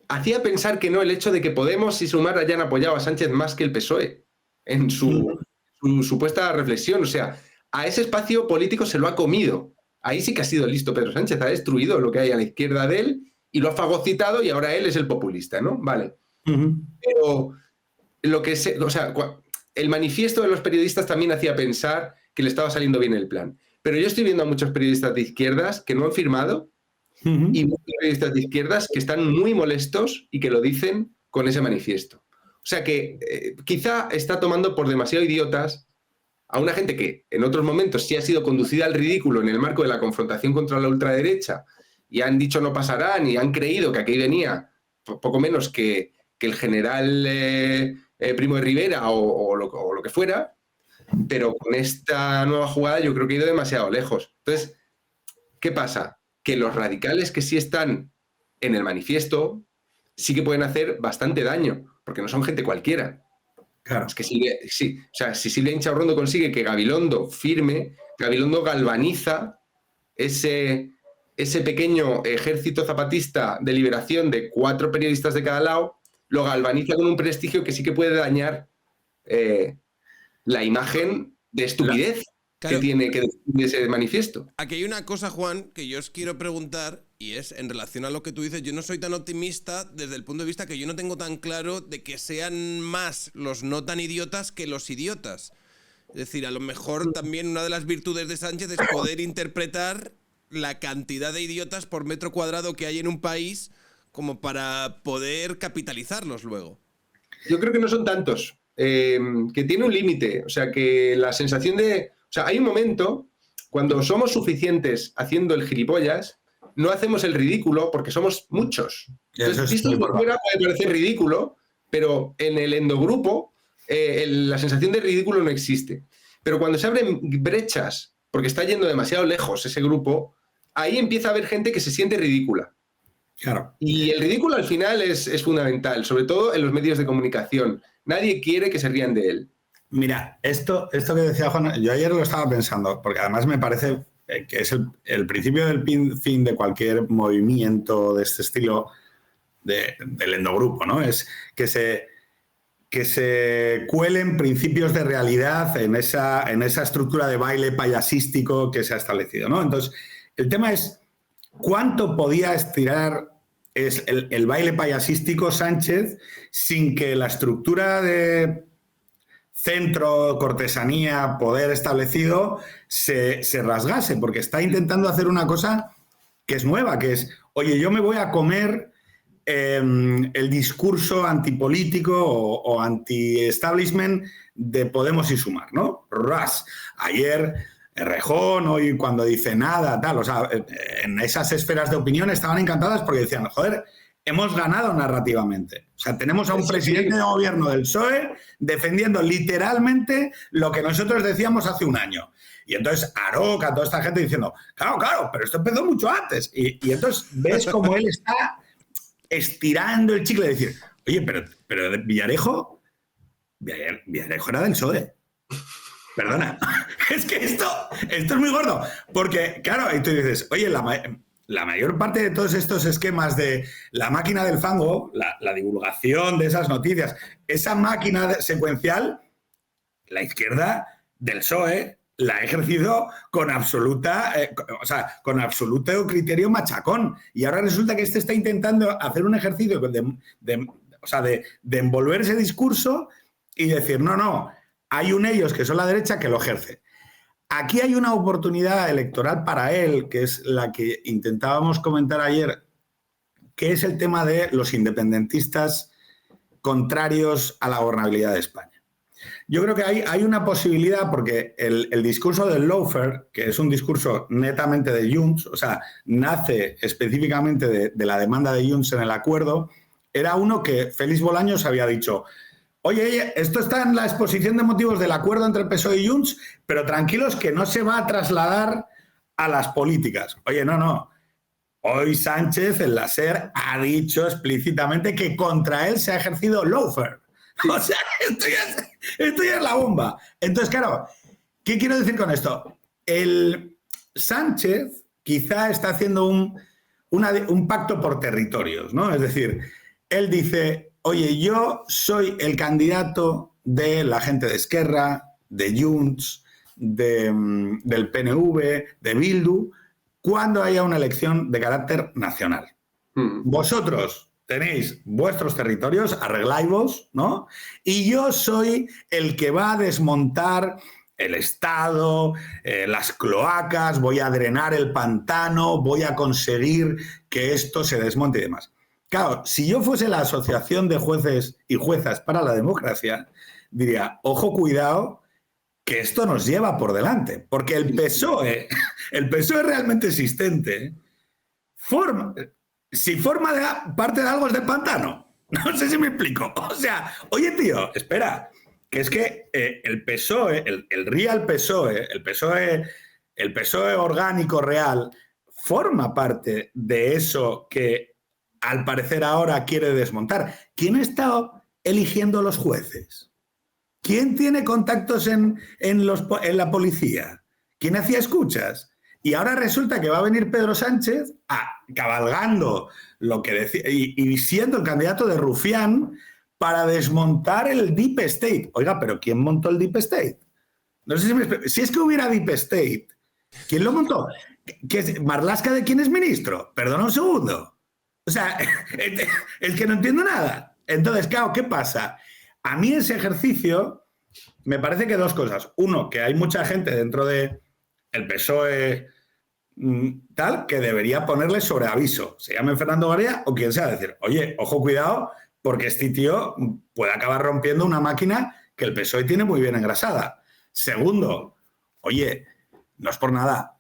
Hacía pensar que no el hecho de que Podemos y Sumar hayan apoyado a Sánchez más que el PSOE en su supuesta reflexión. O sea, a ese espacio político se lo ha comido. Ahí sí que ha sido listo Pedro Sánchez, ha destruido lo que hay a la izquierda de él y lo ha fagocitado y ahora él es el populista, ¿no? Vale. Pero el manifiesto de los periodistas también hacía pensar que le estaba saliendo bien el plan. Pero yo estoy viendo a muchos periodistas de izquierdas que no han firmado y muchos periodistas de izquierdas que están muy molestos y que lo dicen con ese manifiesto. O sea que quizá está tomando por demasiado idiotas a una gente que en otros momentos sí ha sido conducida al ridículo en el marco de la confrontación contra la ultraderecha y han dicho no pasarán y han creído que aquí venía poco menos que el general Primo de Rivera o lo que fuera, pero con esta nueva jugada yo creo que ha ido demasiado lejos. Entonces, ¿qué pasa? Que los radicales que sí están en el manifiesto sí que pueden hacer bastante daño, porque no son gente cualquiera. Claro. Es que si Silvia Inchaurrondo consigue que Gabilondo firme, Gabilondo galvaniza ese pequeño ejército zapatista de liberación de 4 periodistas de cada lado, lo galvaniza con un prestigio que sí que puede dañar la imagen de estupidez que tiene que decir ese manifiesto. Aquí hay una cosa, Juan, que yo os quiero preguntar, y es en relación a lo que tú dices. Yo no soy tan optimista desde el punto de vista que yo no tengo tan claro de que sean más los no tan idiotas que los idiotas. Es decir, a lo mejor también una de las virtudes de Sánchez es poder interpretar la cantidad de idiotas por metro cuadrado que hay en un país como para poder capitalizarlos luego. Yo creo que no son tantos, que tiene un límite. O sea, que la sensación de... O sea, hay un momento cuando somos suficientes haciendo el gilipollas, no hacemos el ridículo porque somos muchos. Entonces, visto de fuera puede parecer ridículo, pero en el endogrupo la sensación de ridículo no existe. Pero cuando se abren brechas, porque está yendo demasiado lejos ese grupo, ahí empieza a haber gente que se siente ridícula. Claro. Y el ridículo al final es fundamental, sobre todo en los medios de comunicación. Nadie quiere que se rían de él. Mira, esto que decía Juan, yo ayer lo estaba pensando, porque además me parece que es el principio del fin de cualquier movimiento de este estilo del endogrupo, ¿no? Es que se cuelen principios de realidad en esa estructura de baile payasístico que se ha establecido, ¿no? Entonces, el tema es cuánto podía estirar el baile payasístico Sánchez sin que la estructura de centro, cortesanía, poder establecido se rasgase, porque está intentando hacer una cosa que es nueva, que es, oye, yo me voy a comer el discurso antipolítico o anti-establishment de Podemos y Sumar, ¿no? Ras. Ayer Errejón, hoy cuando dice nada, tal, o sea, en esas esferas de opinión estaban encantadas porque decían, joder, hemos ganado narrativamente. O sea, tenemos a un presidente de gobierno del PSOE defendiendo literalmente lo que nosotros decíamos hace un año. Y entonces Aroca, toda esta gente diciendo, claro, pero esto empezó mucho antes. Y entonces ves como él está estirando el chicle y decir, oye, pero Villarejo era del PSOE. Perdona, es que esto es muy gordo. Porque, claro, y tú dices, oye, la mayor parte de todos estos esquemas de la máquina del fango, la divulgación de esas noticias, esa máquina secuencial, la izquierda del PSOE la ha ejercido con absoluta, con absoluto criterio machacón. Y ahora resulta que este está intentando hacer un ejercicio de envolver ese discurso y decir, no, hay ellos que son la derecha que lo ejerce. Aquí hay una oportunidad electoral para él, que es la que intentábamos comentar ayer, que es el tema de los independentistas contrarios a la gobernabilidad de España. Yo creo que hay una posibilidad, porque el discurso del lawfare, que es un discurso netamente de Junts, o sea, nace específicamente de la demanda de Junts en el acuerdo, era uno que Félix Bolaños había dicho, oye, esto está en la exposición de motivos del acuerdo entre el PSOE y Junts, pero tranquilos que no se va a trasladar a las políticas. Oye, no. Hoy Sánchez en la SER ha dicho explícitamente que contra él se ha ejercido lawfare. O sea, esto ya es la bomba. Entonces, claro, ¿qué quiero decir con esto? El Sánchez quizá está haciendo un pacto por territorios, ¿no? Es decir, él dice, oye, yo soy el candidato de la gente de Esquerra, de Junts, del PNV, de Bildu, cuando haya una elección de carácter nacional. Vosotros tenéis vuestros territorios, arregláis-vos, ¿no? Y yo soy el que va a desmontar el Estado, las cloacas, voy a drenar el pantano, voy a conseguir que esto se desmonte y demás. Claro, si yo fuese la Asociación de Jueces y Juezas para la Democracia, diría, ojo, cuidado, que esto nos lleva por delante, porque el PSOE realmente existente, si forma parte de algo es del pantano. No sé si me explico. O sea, oye, tío, espera, que es que el PSOE, el real PSOE, el PSOE orgánico real, forma parte de eso que al parecer ahora quiere desmontar. ¿Quién está eligiendo los jueces? ¿Quién tiene contactos en la policía? ¿Quién hacía escuchas? Y ahora resulta que va a venir Pedro Sánchez cabalgando lo que decía y siendo el candidato de Rufián para desmontar el Deep State. Oiga, pero ¿quién montó el Deep State? No sé si es que hubiera Deep State, ¿quién lo montó? ¿Marlaska de quién es ministro? Perdona un segundo. O sea, es que no entiendo nada. Entonces, claro, ¿qué pasa? A mí ese ejercicio me parece que dos cosas. Uno, que hay mucha gente dentro del PSOE tal que debería ponerle sobre aviso. Se llame Fernando Varea o quien sea. Decir, oye, ojo, cuidado, porque este tío puede acabar rompiendo una máquina que el PSOE tiene muy bien engrasada. Segundo, oye, no es por nada,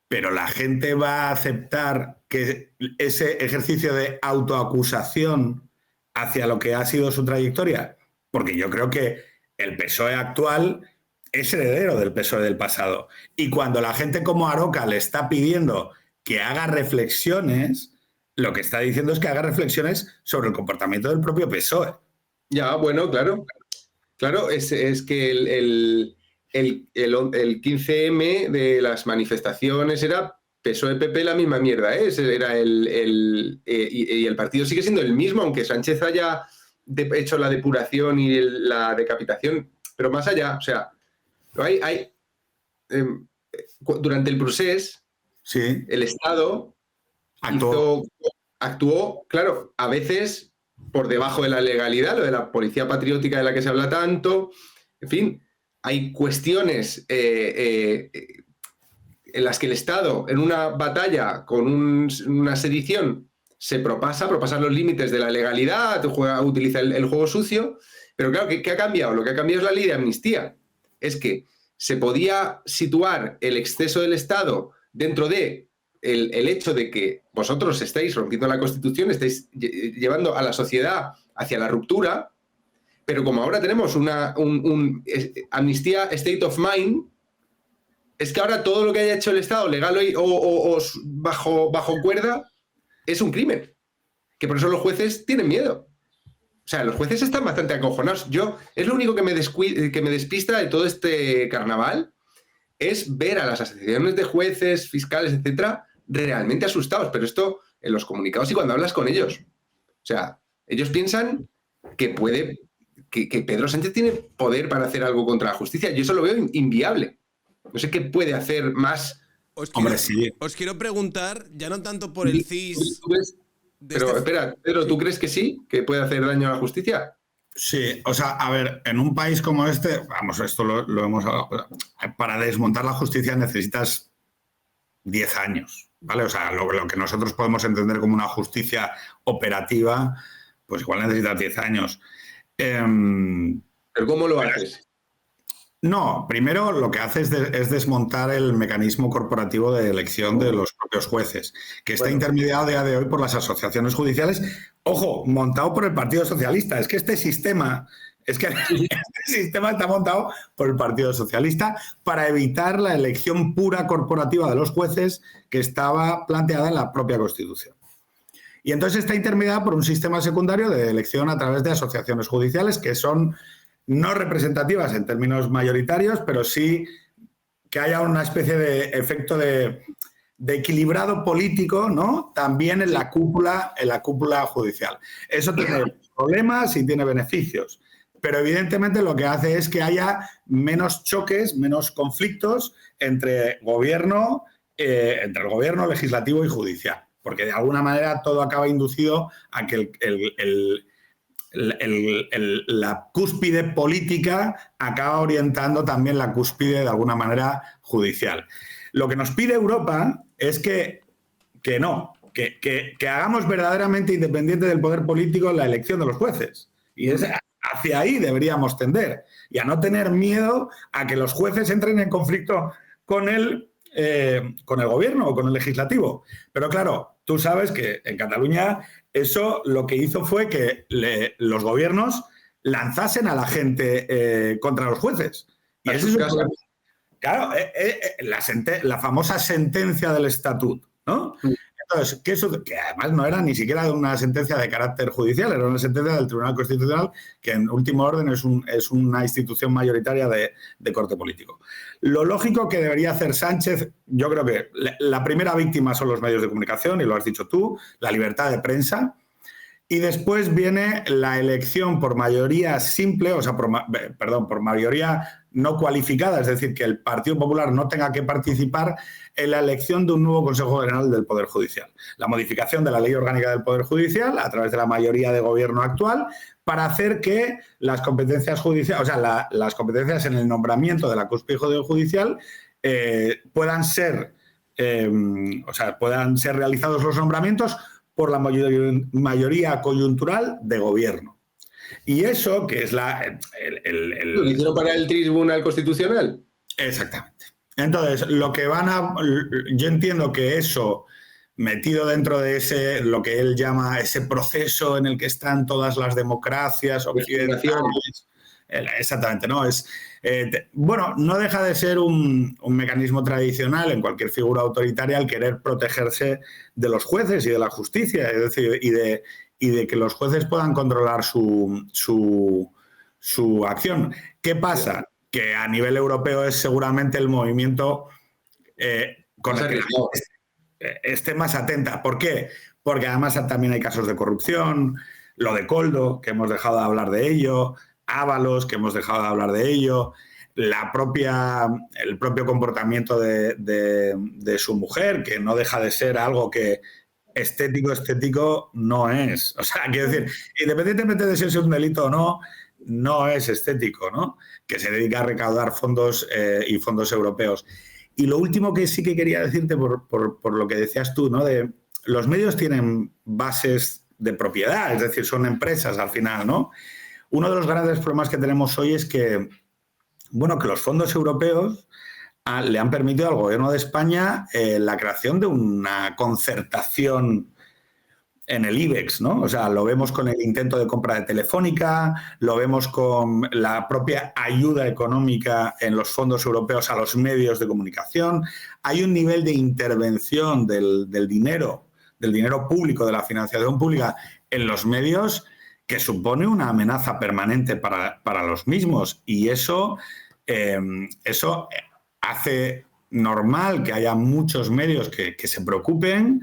pero la gente va a aceptar que ese ejercicio de autoacusación hacia lo que ha sido su trayectoria, porque yo creo que el PSOE actual es heredero del PSOE del pasado. Y cuando la gente como Aroca le está pidiendo que haga reflexiones, lo que está diciendo es que haga reflexiones sobre el comportamiento del propio PSOE. Ya, bueno, claro. Claro, es que el 15M de las manifestaciones era PSOE-PP la misma mierda, ¿eh? Y el partido sigue siendo el mismo, aunque Sánchez haya hecho la depuración y la decapitación, pero más allá, o sea, durante el procés, sí, el Estado actuó, claro, a veces por debajo de la legalidad, lo de la policía patriótica de la que se habla tanto, en fin, hay cuestiones en las que el Estado, en una batalla con una sedición, se propasa los límites de la legalidad, utiliza el juego sucio, pero claro, ¿qué ha cambiado? Lo que ha cambiado es la ley de amnistía. Es que se podía situar el exceso del Estado dentro de el hecho de que vosotros estáis rompiendo la Constitución, estáis llevando a la sociedad hacia la ruptura, pero como ahora tenemos un amnistía state of mind, es que ahora todo lo que haya hecho el Estado legal o bajo cuerda es un crimen. Que por eso los jueces tienen miedo. O sea, los jueces están bastante acojonados. Es lo único que me despista de todo este carnaval, es ver a las asociaciones de jueces, fiscales, etcétera, realmente asustados. Pero esto en los comunicados y cuando hablas con ellos. O sea, ellos piensan que que Pedro Sánchez tiene poder para hacer algo contra la justicia. Yo eso lo veo inviable. No sé qué puede hacer más. Hombre, sí. Os quiero preguntar, ya no tanto por el CIS... Pero espera, Pedro, ¿tú crees que sí? ¿Que puede hacer daño a la justicia? Sí, o sea, a ver, en un país como este, vamos, esto lo hemos hablado, para desmontar la justicia necesitas 10 años, ¿vale? O sea, lo que nosotros podemos entender como una justicia operativa, pues igual necesitas 10 años. ¿Pero cómo lo haces? No, primero lo que hace es desmontar el mecanismo corporativo de elección de los propios jueces, que está intermediado a día de hoy por las asociaciones judiciales. Ojo, montado por el Partido Socialista. Es que este sistema está montado por el Partido Socialista para evitar la elección pura corporativa de los jueces que estaba planteada en la propia Constitución. Y entonces está intermediada por un sistema secundario de elección a través de asociaciones judiciales que son no representativas en términos mayoritarios, pero sí que haya una especie de efecto de equilibrado político, ¿no? También en la cúpula judicial. Eso tiene problemas y tiene beneficios, pero evidentemente lo que hace es que haya menos choques, menos conflictos entre el gobierno legislativo y judicial, porque de alguna manera todo acaba inducido a que la cúspide política acaba orientando también la cúspide, de alguna manera, judicial. Lo que nos pide Europa es que hagamos verdaderamente independiente del poder político la elección de los jueces. Y hacia ahí deberíamos tender. Y a no tener miedo a que los jueces entren en conflicto con el gobierno o con el legislativo. Pero claro, tú sabes que en Cataluña eso lo que hizo fue que los gobiernos lanzasen a la gente contra los jueces. Y ese es claro, la famosa sentencia del estatut, ¿no? Entonces, que además no era ni siquiera una sentencia de carácter judicial, era una sentencia del Tribunal Constitucional, que en último orden es una institución mayoritaria de corte político. Lo lógico que debería hacer Sánchez, yo creo que la primera víctima son los medios de comunicación, y lo has dicho tú, la libertad de prensa, y después viene la elección por mayoría simple, o sea, por mayoría no cualificada, es decir, que el Partido Popular no tenga que participar en la elección de un nuevo Consejo General del Poder Judicial. La modificación de la Ley Orgánica del Poder Judicial a través de la mayoría de gobierno actual para hacer que las competencias judiciales, o sea, las competencias en el nombramiento de la cúspide judicial puedan ser realizados los nombramientos por la mayoría coyuntural de gobierno. Y eso, que es ¿Lo hicieron para el Tribunal Constitucional? Exactamente. Entonces, yo entiendo que eso, metido dentro de lo que él llama ese proceso en el que están todas las democracias occidentales, exactamente, ¿no? No deja de ser un mecanismo tradicional en cualquier figura autoritaria el querer protegerse de los jueces y de la justicia, es decir, y de que los jueces puedan controlar su acción. ¿Qué pasa? Que a nivel europeo es seguramente el movimiento con el que la gente esté más atenta. ¿Por qué? Porque además también hay casos de corrupción, lo de Koldo, que hemos dejado de hablar de ello, Ábalos, que hemos dejado de hablar de ello, el propio comportamiento de su mujer, que no deja de ser algo que estético no es. O sea, quiero decir, independientemente de si es un delito o no es estético, ¿no? Que se dedica a recaudar fondos y fondos europeos. Y lo último que sí que quería decirte, por lo que decías tú, ¿no? De los medios tienen bases de propiedad, es decir, son empresas al final, ¿no? Uno de los grandes problemas que tenemos hoy es que los fondos europeos le han permitido al gobierno de España la creación de una concertación en el IBEX, ¿no? O sea, lo vemos con el intento de compra de Telefónica, lo vemos con la propia ayuda económica en los fondos europeos a los medios de comunicación. Hay un nivel de intervención del dinero público, de la financiación pública en los medios que supone una amenaza permanente para los mismos. Y eso hace normal que haya muchos medios que se preocupen.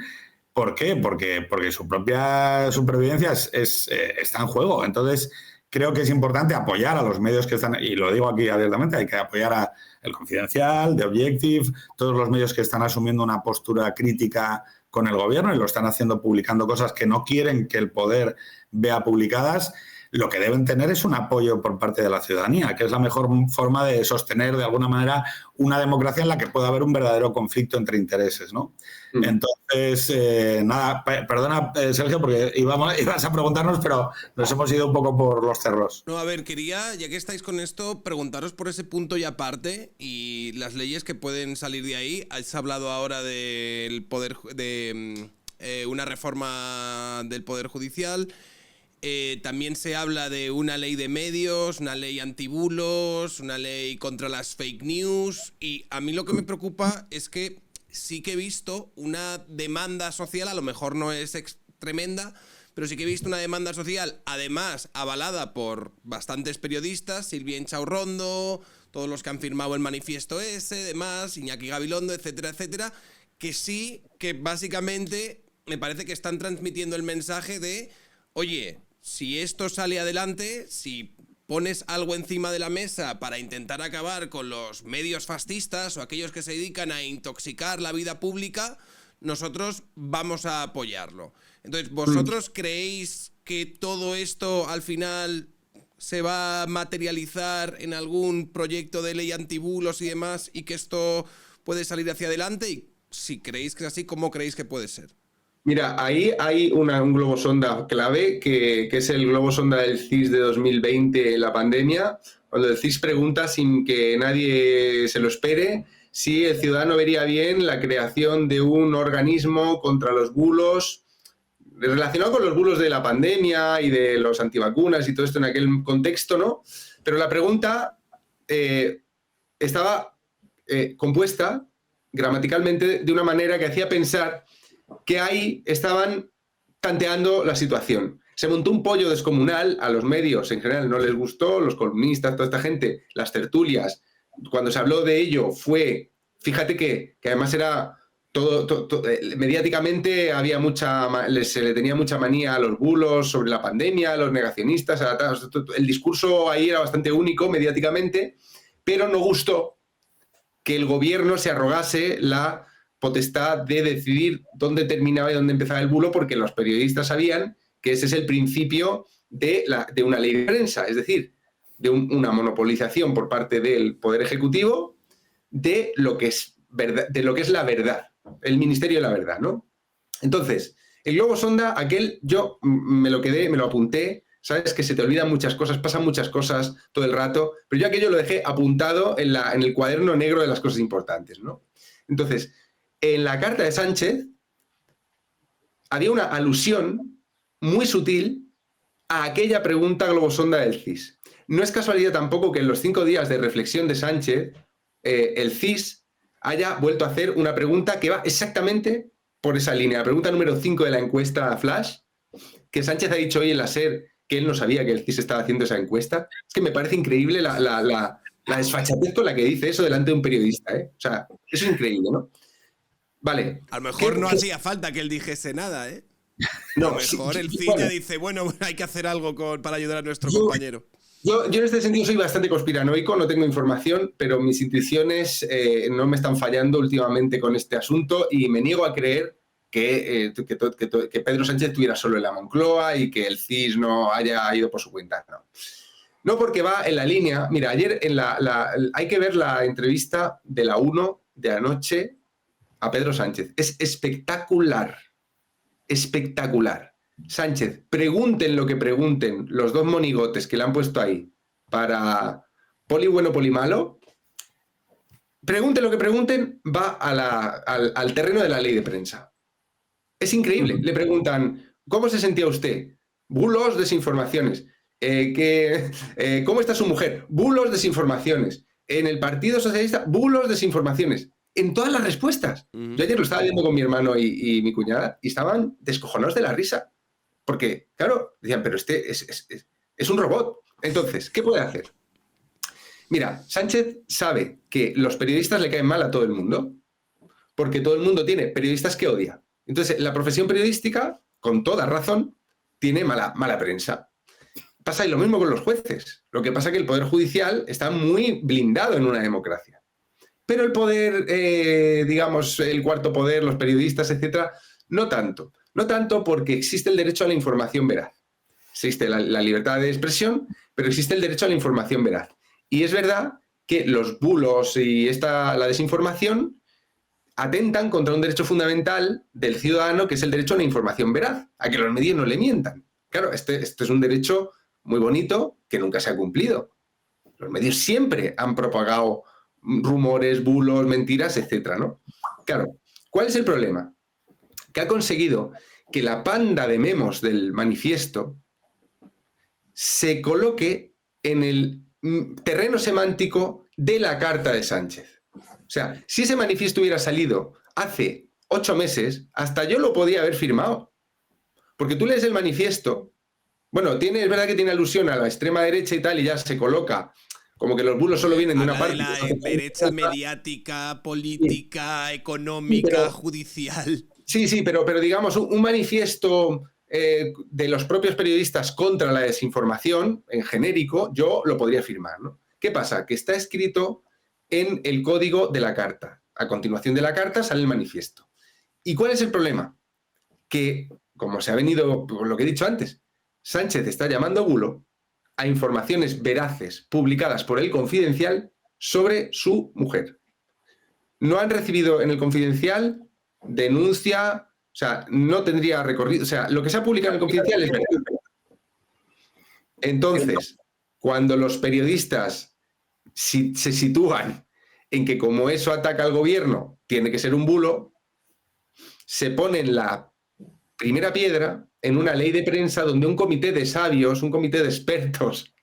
¿Por qué? Porque su propia supervivencia está en juego. Entonces, creo que es importante apoyar a los medios que están, y lo digo aquí abiertamente, hay que apoyar a El Confidencial, The Objective, todos los medios que están asumiendo una postura crítica con el gobierno y lo están haciendo publicando cosas que no quieren que el poder vea publicadas. Lo que deben tener es un apoyo por parte de la ciudadanía, que es la mejor forma de sostener de alguna manera una democracia en la que pueda haber un verdadero conflicto entre intereses, ¿no? Entonces, nada, perdona, Sergio, porque ibas a preguntarnos, pero nos hemos ido un poco por los cerros. No, a ver, quería, ya que estáis con esto, preguntaros por ese punto y aparte y las leyes que pueden salir de ahí. Has hablado ahora del poder, de una reforma del Poder Judicial. También se habla de una ley de medios, una ley antibulos, una ley contra las fake news. Y a mí lo que me preocupa es que sí que he visto una demanda social, a lo mejor no es tremenda, pero sí que he visto una demanda social, además avalada por bastantes periodistas, Silvia Inchaurrondo, todos los que han firmado el manifiesto ese, demás, Iñaki Gabilondo, etcétera, etcétera, que sí, que básicamente me parece que están transmitiendo el mensaje de, oye, si esto sale adelante, si pones algo encima de la mesa para intentar acabar con los medios fascistas o aquellos que se dedican a intoxicar la vida pública, nosotros vamos a apoyarlo. Entonces, ¿vosotros creéis que todo esto al final se va a materializar en algún proyecto de ley antibulos y demás y que esto puede salir hacia adelante? Y si creéis que es así, ¿cómo creéis que puede ser? Mira, ahí hay un globo sonda clave, que es el globo sonda del CIS de 2020, la pandemia, cuando el CIS pregunta sin que nadie se lo espere si el ciudadano vería bien la creación de un organismo contra los bulos, relacionado con los bulos de la pandemia y de los antivacunas y todo esto en aquel contexto, ¿no? Pero la pregunta estaba compuesta gramaticalmente de una manera que hacía pensar que ahí estaban tanteando la situación. Se montó un pollo descomunal, a los medios en general no les gustó, los columnistas, toda esta gente, las tertulias. Cuando se habló de ello fue, fíjate que además era todo mediáticamente había se le tenía mucha manía a los bulos sobre la pandemia, a los negacionistas, el discurso ahí era bastante único mediáticamente, pero no gustó que el gobierno se arrogase la potestad de decidir dónde terminaba y dónde empezaba el bulo, porque los periodistas sabían que ese es el principio de una ley de prensa, es decir, de una monopolización por parte del Poder Ejecutivo de lo que es verdad, de lo que es la verdad, el Ministerio de la Verdad, ¿no? Entonces, el globo sonda, aquel, yo me lo apunté, sabes que se te olvidan muchas cosas, pasan muchas cosas todo el rato, pero yo aquello lo dejé apuntado en el cuaderno negro de las cosas importantes, ¿no? Entonces, en la carta de Sánchez había una alusión muy sutil a aquella pregunta globosonda del CIS. No es casualidad tampoco que en los 5 días de reflexión de Sánchez, el CIS haya vuelto a hacer una pregunta que va exactamente por esa línea. La pregunta número 5 de la encuesta Flash, que Sánchez ha dicho hoy en la SER que él no sabía que el CIS estaba haciendo esa encuesta. Es que me parece increíble la desfachatez con la que dice eso delante de un periodista, ¿eh? O sea, eso es increíble, ¿no? Vale. A lo mejor no hacía falta que él dijese nada, ¿eh? No, a lo mejor el CIS ya dice, bueno, hay que hacer algo para ayudar a nuestro compañero. Yo en este sentido soy bastante conspiranoico, no tengo información, pero mis intuiciones no me están fallando últimamente con este asunto y me niego a creer que Pedro Sánchez estuviera solo en la Moncloa y que el CIS no haya ido por su cuenta. No, porque va en la línea. Mira, ayer hay que ver la entrevista de la 1 de anoche a Pedro Sánchez. Es espectacular. Espectacular. Sánchez, pregunten lo que pregunten los dos monigotes que le han puesto ahí para poli bueno, poli malo. Pregunten lo que pregunten, va al terreno de la ley de prensa. Es increíble. Le preguntan, ¿cómo se sentía usted? Bulos, desinformaciones. ¿Cómo está su mujer? Bulos, desinformaciones. En el Partido Socialista, bulos, desinformaciones. En todas las respuestas. Yo ayer lo estaba viendo con mi hermano y mi cuñada y estaban descojonados de la risa. Porque, claro, decían, pero este es un robot. Entonces, ¿qué puede hacer? Mira, Sánchez sabe que los periodistas le caen mal a todo el mundo, porque todo el mundo tiene periodistas que odia. Entonces, la profesión periodística, con toda razón, tiene mala prensa. pasa lo mismo con los jueces. Lo que pasa es que el Poder Judicial está muy blindado en una democracia. Pero el poder, digamos, el cuarto poder, los periodistas, etcétera, no tanto. No tanto porque existe el derecho a la información veraz. Existe la libertad de expresión, pero existe el derecho a la información veraz. Y es verdad que los bulos y la desinformación atentan contra un derecho fundamental del ciudadano, que es el derecho a la información veraz, a que los medios no le mientan. Claro, este es un derecho muy bonito que nunca se ha cumplido. Los medios siempre han propagado rumores, bulos, mentiras, etcétera, ¿no? Claro, ¿cuál es el problema? Que ha conseguido que la panda de memos del manifiesto se coloque en el terreno semántico de la carta de Sánchez. O sea, si ese manifiesto hubiera salido hace 8 meses, hasta yo lo podía haber firmado. Porque tú lees el manifiesto, bueno, es verdad que tiene alusión a la extrema derecha y tal, y ya se coloca como que los bulos solo vienen de una parte. De la derecha mediática, política, económica, judicial. Sí, pero digamos, un manifiesto de los propios periodistas contra la desinformación, en genérico, yo lo podría firmar, ¿no? ¿Qué pasa? Que está escrito en el código de la carta. A continuación de la carta sale el manifiesto. ¿Y cuál es el problema? Que, como se ha venido, por lo que he dicho antes, Sánchez está llamando bulo a informaciones veraces publicadas por El Confidencial sobre su mujer. No han recibido en El Confidencial denuncia, o sea, no tendría recorrido, o sea, lo que se ha publicado en El Confidencial es verdad. Entonces, cuando los periodistas se sitúan en que como eso ataca al gobierno, tiene que ser un bulo, se ponen la primera piedra en una ley de prensa donde un comité de sabios, un comité de expertos,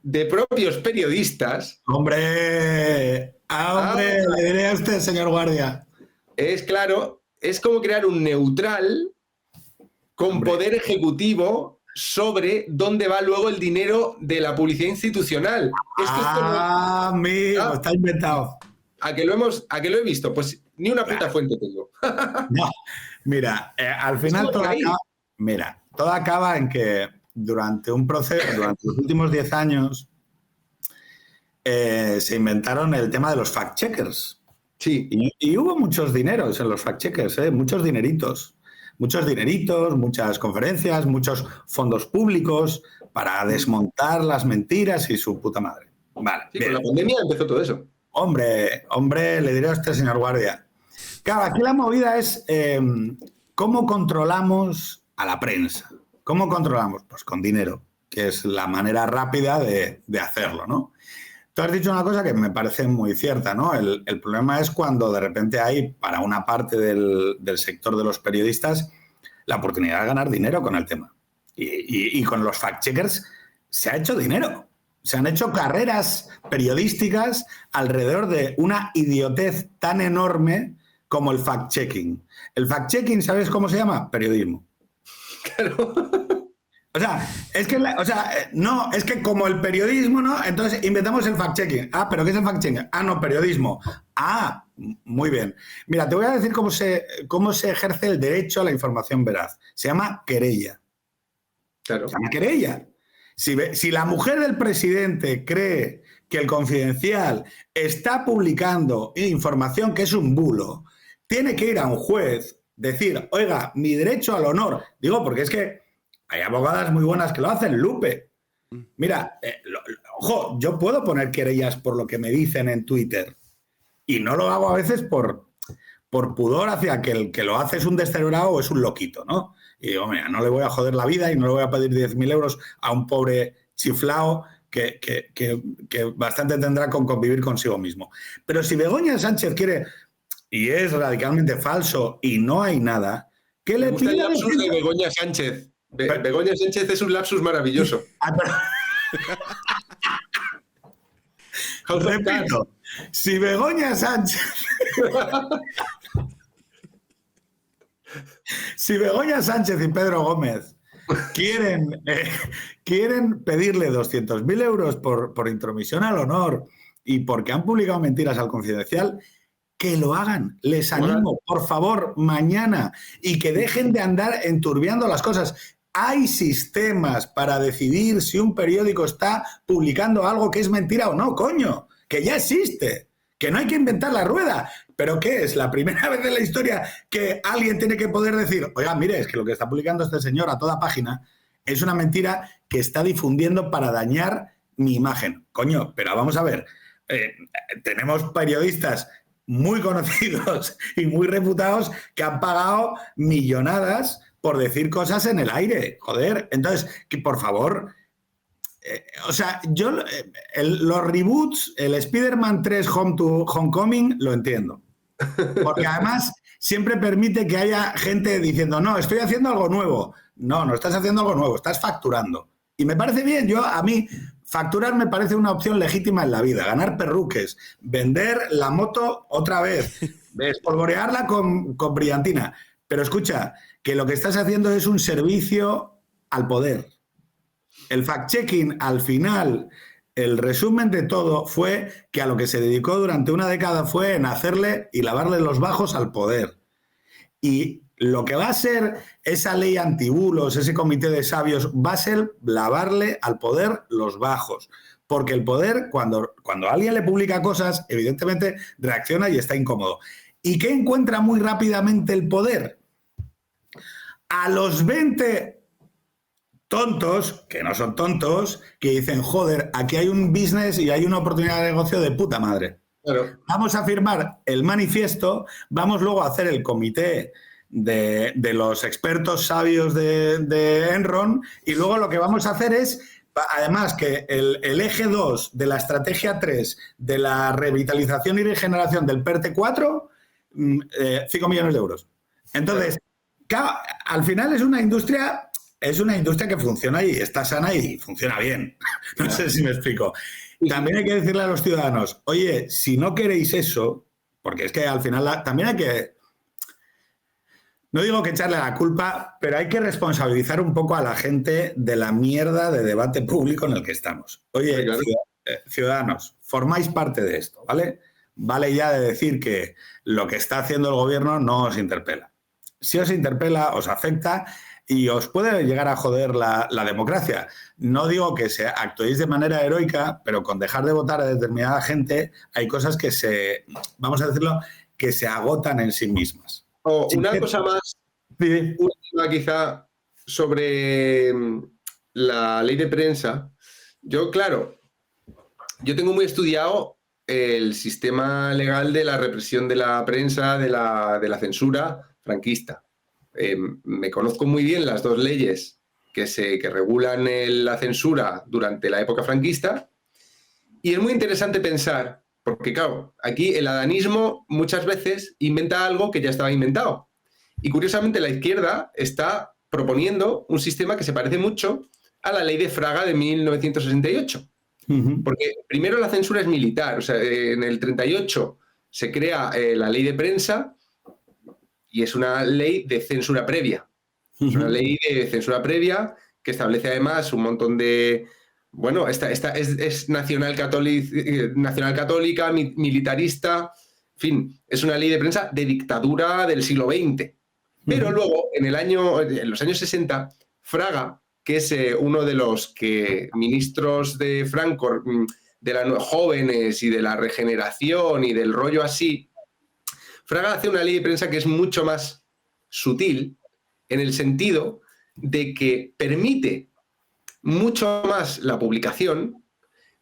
de propios periodistas... ¡Hombre! ¡Hombre! Le diré a usted, señor Guardia. Es claro, es como crear un neutral con poder ejecutivo sobre dónde va luego el dinero de la publicidad institucional. Amigo, está inventado. ¿A que lo he visto? Pues ni una puta fuente tengo. No, mira, al final todo acaba en que durante un proceso, durante los últimos 10 años, se inventaron el tema de los fact-checkers. Sí. Y hubo muchos dineros en los fact-checkers, muchos dineritos, muchas conferencias, muchos fondos públicos para desmontar las mentiras y su puta madre. Vale. Sí, con la pandemia empezó todo eso. Hombre, le diré a usted, señor Guardia. Claro, aquí la movida es cómo controlamos a la prensa. ¿Cómo controlamos? Pues con dinero, que es la manera rápida de hacerlo, ¿no? Tú has dicho una cosa que me parece muy cierta, ¿no? El problema es cuando de repente hay, para una parte del sector de los periodistas, la oportunidad de ganar dinero con el tema. Y con los fact-checkers se ha hecho dinero. Se han hecho carreras periodísticas alrededor de una idiotez tan enorme como el fact-checking. El fact-checking, ¿sabes cómo se llama? Periodismo. Claro. O sea, es que como el periodismo, ¿no? Entonces inventamos el fact-checking. Ah, ¿pero qué es el fact-checking? Ah, no, periodismo. Ah, muy bien. Mira, te voy a decir cómo se ejerce el derecho a la información veraz. Se llama querella. Claro. Se llama querella. Si la mujer del presidente cree que el Confidencial está publicando información que es un bulo, tiene que ir a un juez, decir, oiga, mi derecho al honor. Digo, porque es que hay abogadas muy buenas que lo hacen, Lupe. Mira, ojo, yo puedo poner querellas por lo que me dicen en Twitter y no lo hago a veces por pudor hacia que el que lo hace es un descerebrado o es un loquito, ¿no? Y digo, mira, no le voy a joder la vida y no le voy a pedir 10.000 euros a un pobre chiflao que bastante tendrá con convivir consigo mismo. Pero si Begoña Sánchez quiere, y es radicalmente falso y no hay nada, ¿qué le pide? El lapsus de Begoña Sánchez. Begoña Sánchez es un lapsus maravilloso. Repito, si Begoña Sánchez... Si Begoña Sánchez y Pedro Gómez quieren pedirle 200.000 euros por intromisión al honor y porque han publicado mentiras al Confidencial, que lo hagan. Les animo, por favor, mañana, y que dejen de andar enturbiando las cosas. hay sistemas para decidir si un periódico está publicando algo que es mentira o no, coño, que ya existe, que no hay que inventar la rueda. ¿Pero qué es? ¿La primera vez en la historia que alguien tiene que poder decir, oiga, mire, es que lo que está publicando este señor a toda página es una mentira que está difundiendo para dañar mi imagen? Coño, pero vamos a ver, tenemos periodistas muy conocidos y muy reputados que han pagado millonadas por decir cosas en el aire, joder. Entonces, que por favor... o sea, yo los reboots, el Spider-Man 3 Homecoming, lo entiendo. Porque además siempre permite que haya gente diciendo, no, estoy haciendo algo nuevo. No, no estás haciendo algo nuevo, estás facturando. Y me parece bien, a mí, facturar me parece una opción legítima en la vida. Ganar perruques, vender la moto otra vez, espolvorearla con brillantina. Pero escucha, que lo que estás haciendo es un servicio al poder. El fact-checking, al final, el resumen de todo fue que a lo que se dedicó durante una década fue en hacerle y lavarle los bajos al poder. Y lo que va a ser esa ley antibulos, ese comité de sabios, va a ser lavarle al poder los bajos. Porque el poder, cuando alguien le publica cosas, evidentemente reacciona y está incómodo. ¿Y qué encuentra muy rápidamente el poder? A los 20... tontos, que no son tontos, que dicen, joder, aquí hay un business y hay una oportunidad de negocio de puta madre. Claro. Vamos a firmar el manifiesto, vamos luego a hacer el comité de los expertos sabios de Enron, y luego lo que vamos a hacer es, además que el eje 2 de la estrategia 3 de la revitalización y regeneración del PERTE 4, 5 millones de euros. Entonces, claro, al final es una industria que funciona y está sana y funciona bien. No sé si me explico. También hay que decirle a los ciudadanos, oye, si no queréis eso, porque es que al final también hay que, no digo que echarle la culpa, pero hay que responsabilizar un poco a la gente de la mierda de debate público en el que estamos. Oye, claro, ciudadanos, formáis parte de esto, ¿vale? Vale ya de decir que lo que está haciendo el gobierno no os interpela. Si os interpela, os afecta y os puede llegar a joder la democracia. No digo que actuéis de manera heroica, pero con dejar de votar a determinada gente hay cosas que vamos a decirlo, que se agotan en sí mismas. Una cosa más, última quizá, sobre la ley de prensa. Yo tengo muy estudiado el sistema legal de la represión de la prensa, de la censura franquista. Me conozco muy bien las dos leyes que regulan la censura durante la época franquista, y es muy interesante pensar, porque claro, aquí el adanismo muchas veces inventa algo que ya estaba inventado, y curiosamente la izquierda está proponiendo un sistema que se parece mucho a la ley de Fraga de 1968, porque primero la censura es militar, o sea, en el 38 se crea la ley de prensa, y es una ley de censura previa. Es una ley de censura previa que establece además un montón de... Bueno, esta es nacional católica, militarista, en fin, es una ley de prensa de dictadura del siglo XX. Pero luego, en los años 60, Fraga, que es uno de los ministros de Franco, de los jóvenes y de la regeneración y del rollo así, Fraga hace una ley de prensa que es mucho más sutil, en el sentido de que permite mucho más la publicación,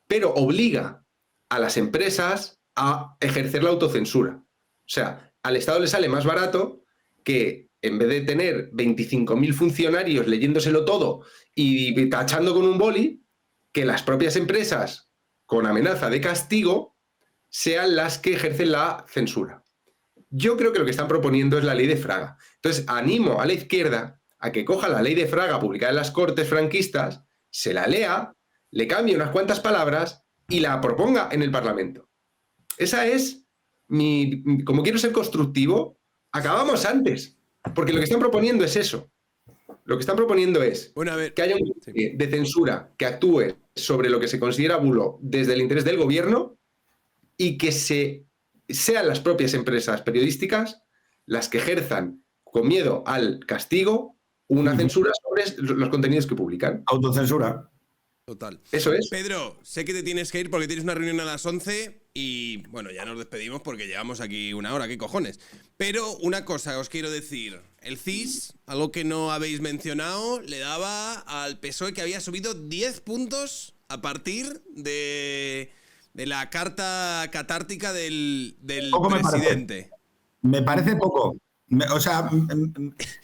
pero obliga a las empresas a ejercer la autocensura. O sea, al Estado le sale más barato que, en vez de tener 25.000 funcionarios leyéndoselo todo y tachando con un boli, que las propias empresas, con amenaza de castigo, sean las que ejercen la censura. Yo creo que lo que están proponiendo es la ley de Fraga. Entonces, animo a la izquierda a que coja la ley de Fraga publicada en las Cortes franquistas, se la lea, le cambie unas cuantas palabras y la proponga en el Parlamento. Esa es como quiero ser constructivo, acabamos antes, porque lo que están proponiendo es eso. Lo que están proponiendo es que haya un de censura que actúe sobre lo que se considera bulo desde el interés del gobierno, y que sean las propias empresas periodísticas las que ejerzan con miedo al castigo una censura sobre los contenidos que publican. Autocensura. Total. Eso es. Pedro, sé que te tienes que ir porque tienes una reunión a las 11 y, bueno, ya nos despedimos porque llevamos aquí una hora, ¿qué cojones? Pero una cosa os quiero decir. El CIS, algo que no habéis mencionado, le daba al PSOE que había subido 10 puntos a partir de la carta catártica del presidente. Me parece poco.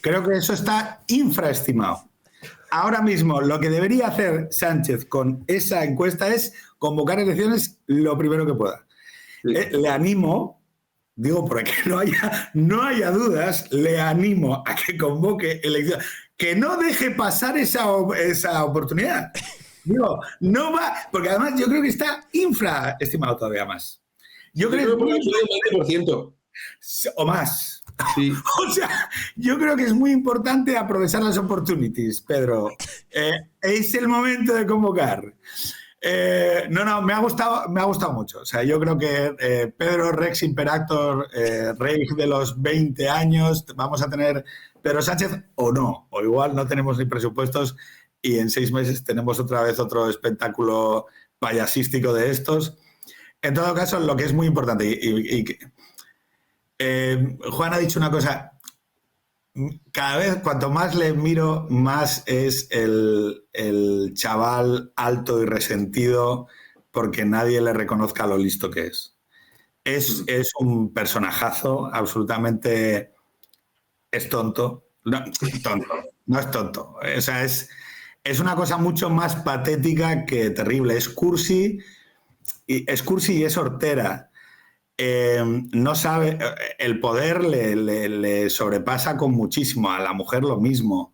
Creo que eso está infraestimado. Ahora mismo lo que debería hacer Sánchez con esa encuesta es convocar elecciones lo primero que pueda. Sí. Le animo, digo, porque no haya dudas, le animo a que convoque elecciones. Que no deje pasar esa oportunidad. Digo, no va, porque además yo creo que está infraestimado todavía más. Yo creo que un 20%. O más. Sí. O sea, yo creo que es muy importante aprovechar las opportunities, Pedro. Es el momento de convocar. Me ha gustado mucho. O sea, yo creo que Pedro Rex Imperator, rey de los 20 años, vamos a tener Pedro Sánchez o no. O igual no tenemos ni presupuestos y en 6 meses tenemos otra vez otro espectáculo payasístico de estos. En todo caso, lo que es muy importante Juan ha dicho una cosa, cada vez cuanto más le miro, más es el chaval alto y resentido porque nadie le reconozca lo listo que es. Es un personajazo, absolutamente es tonto. No es tonto. O sea, es una cosa mucho más patética que terrible. Es cursi y es hortera. No sabe, el poder le sobrepasa con muchísimo, a la mujer lo mismo.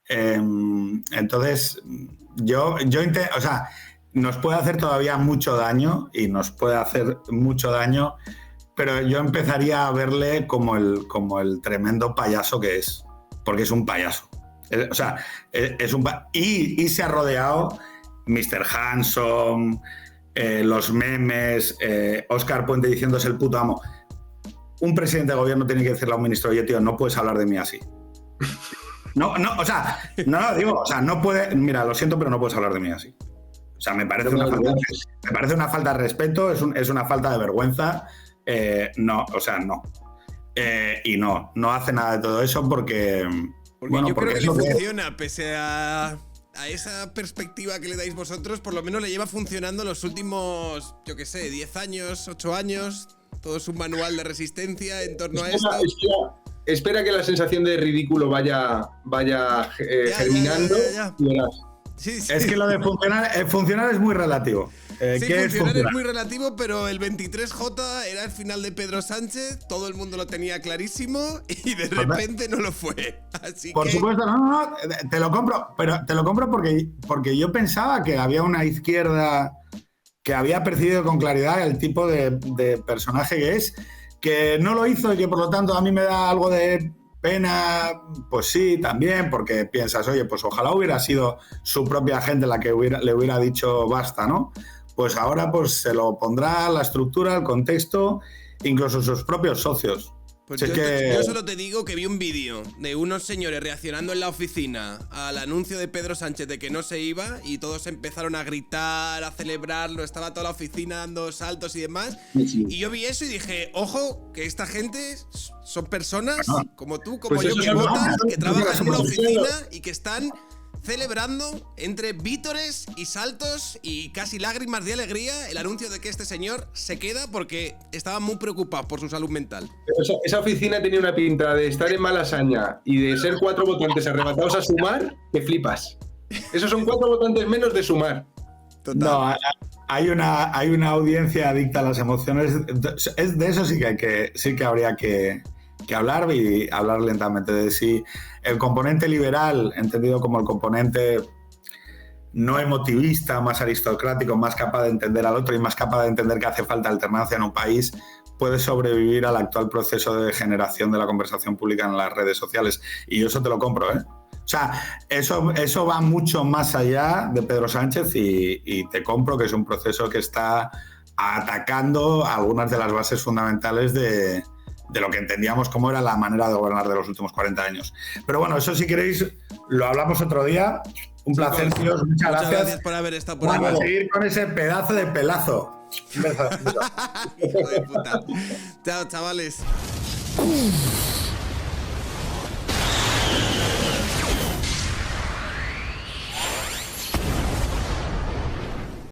Entonces, o sea, nos puede hacer todavía mucho daño y nos puede hacer mucho daño, pero yo empezaría a verle como el tremendo payaso que es, porque es un payaso. O sea, y se ha rodeado Mr. Handsome, los memes, Óscar Puente diciéndose el puto amo. Un presidente de gobierno tiene que decirle a un ministro, oye, tío, no puedes hablar de mí así. No, no puede, mira, lo siento, pero no puedes hablar de mí así. O sea, me parece una falta de respeto, es una falta de vergüenza. No. Y no hace nada de todo eso porque yo creo que le funciona, pese a esa perspectiva que le dais vosotros, por lo menos le lleva funcionando los últimos, 10 años, 8 años. Todo es un manual de resistencia en torno a esto. Espera que la sensación de ridículo vaya germinando. Ya. Y verás. Sí. Es que lo de funcionar es muy relativo. Sí, funcionar es muy relativo, pero el 23J era el final de Pedro Sánchez, todo el mundo lo tenía clarísimo y de repente no lo fue. Así Por supuesto, no, te lo compro, pero te lo compro porque yo pensaba que había una izquierda que había percibido con claridad el tipo de personaje que es, que no lo hizo y que por lo tanto a mí me da algo de pena. Pues sí, también, porque piensas, oye, pues ojalá hubiera sido su propia gente la que le hubiera dicho basta, ¿no? Pues ahora pues se lo pondrá la estructura, el contexto, incluso sus propios socios. Pues yo solo te digo que vi un vídeo de unos señores reaccionando en la oficina al anuncio de Pedro Sánchez de que no se iba y todos empezaron a gritar, a celebrarlo, estaba toda la oficina dando saltos y demás. Sí. Y yo vi eso y dije, ojo, que esta gente son personas como tú, como pues yo, que votan, que trabajan en una oficina oficina y que están celebrando entre vítores y saltos y casi lágrimas de alegría el anuncio de que este señor se queda porque estaban muy preocupados por su salud mental. Esa oficina tenía una pinta de estar en Malasaña y de ser 4 votantes arrebatados a Sumar, que flipas. Esos son 4 votantes menos de Sumar. Total. No, hay una audiencia adicta a las emociones. De eso sí que habría que hablar y hablar lentamente de si el componente liberal, entendido como el componente no emotivista, más aristocrático, más capaz de entender al otro y más capaz de entender que hace falta alternancia en un país, puede sobrevivir al actual proceso de degeneración de la conversación pública en las redes sociales. Y yo eso te lo compro, ¿eh? O sea, eso va mucho más allá de Pedro Sánchez y te compro que es un proceso que está atacando algunas de las bases fundamentales de de lo que entendíamos como era la manera de gobernar de los últimos 40 años. Pero bueno, eso si queréis lo hablamos otro día. Un placer, tíos. Muchas gracias por haber estado por aquí. aquí. Vamos a seguir con ese pedazo de pelazo. Hijo de puta. Chao, chavales.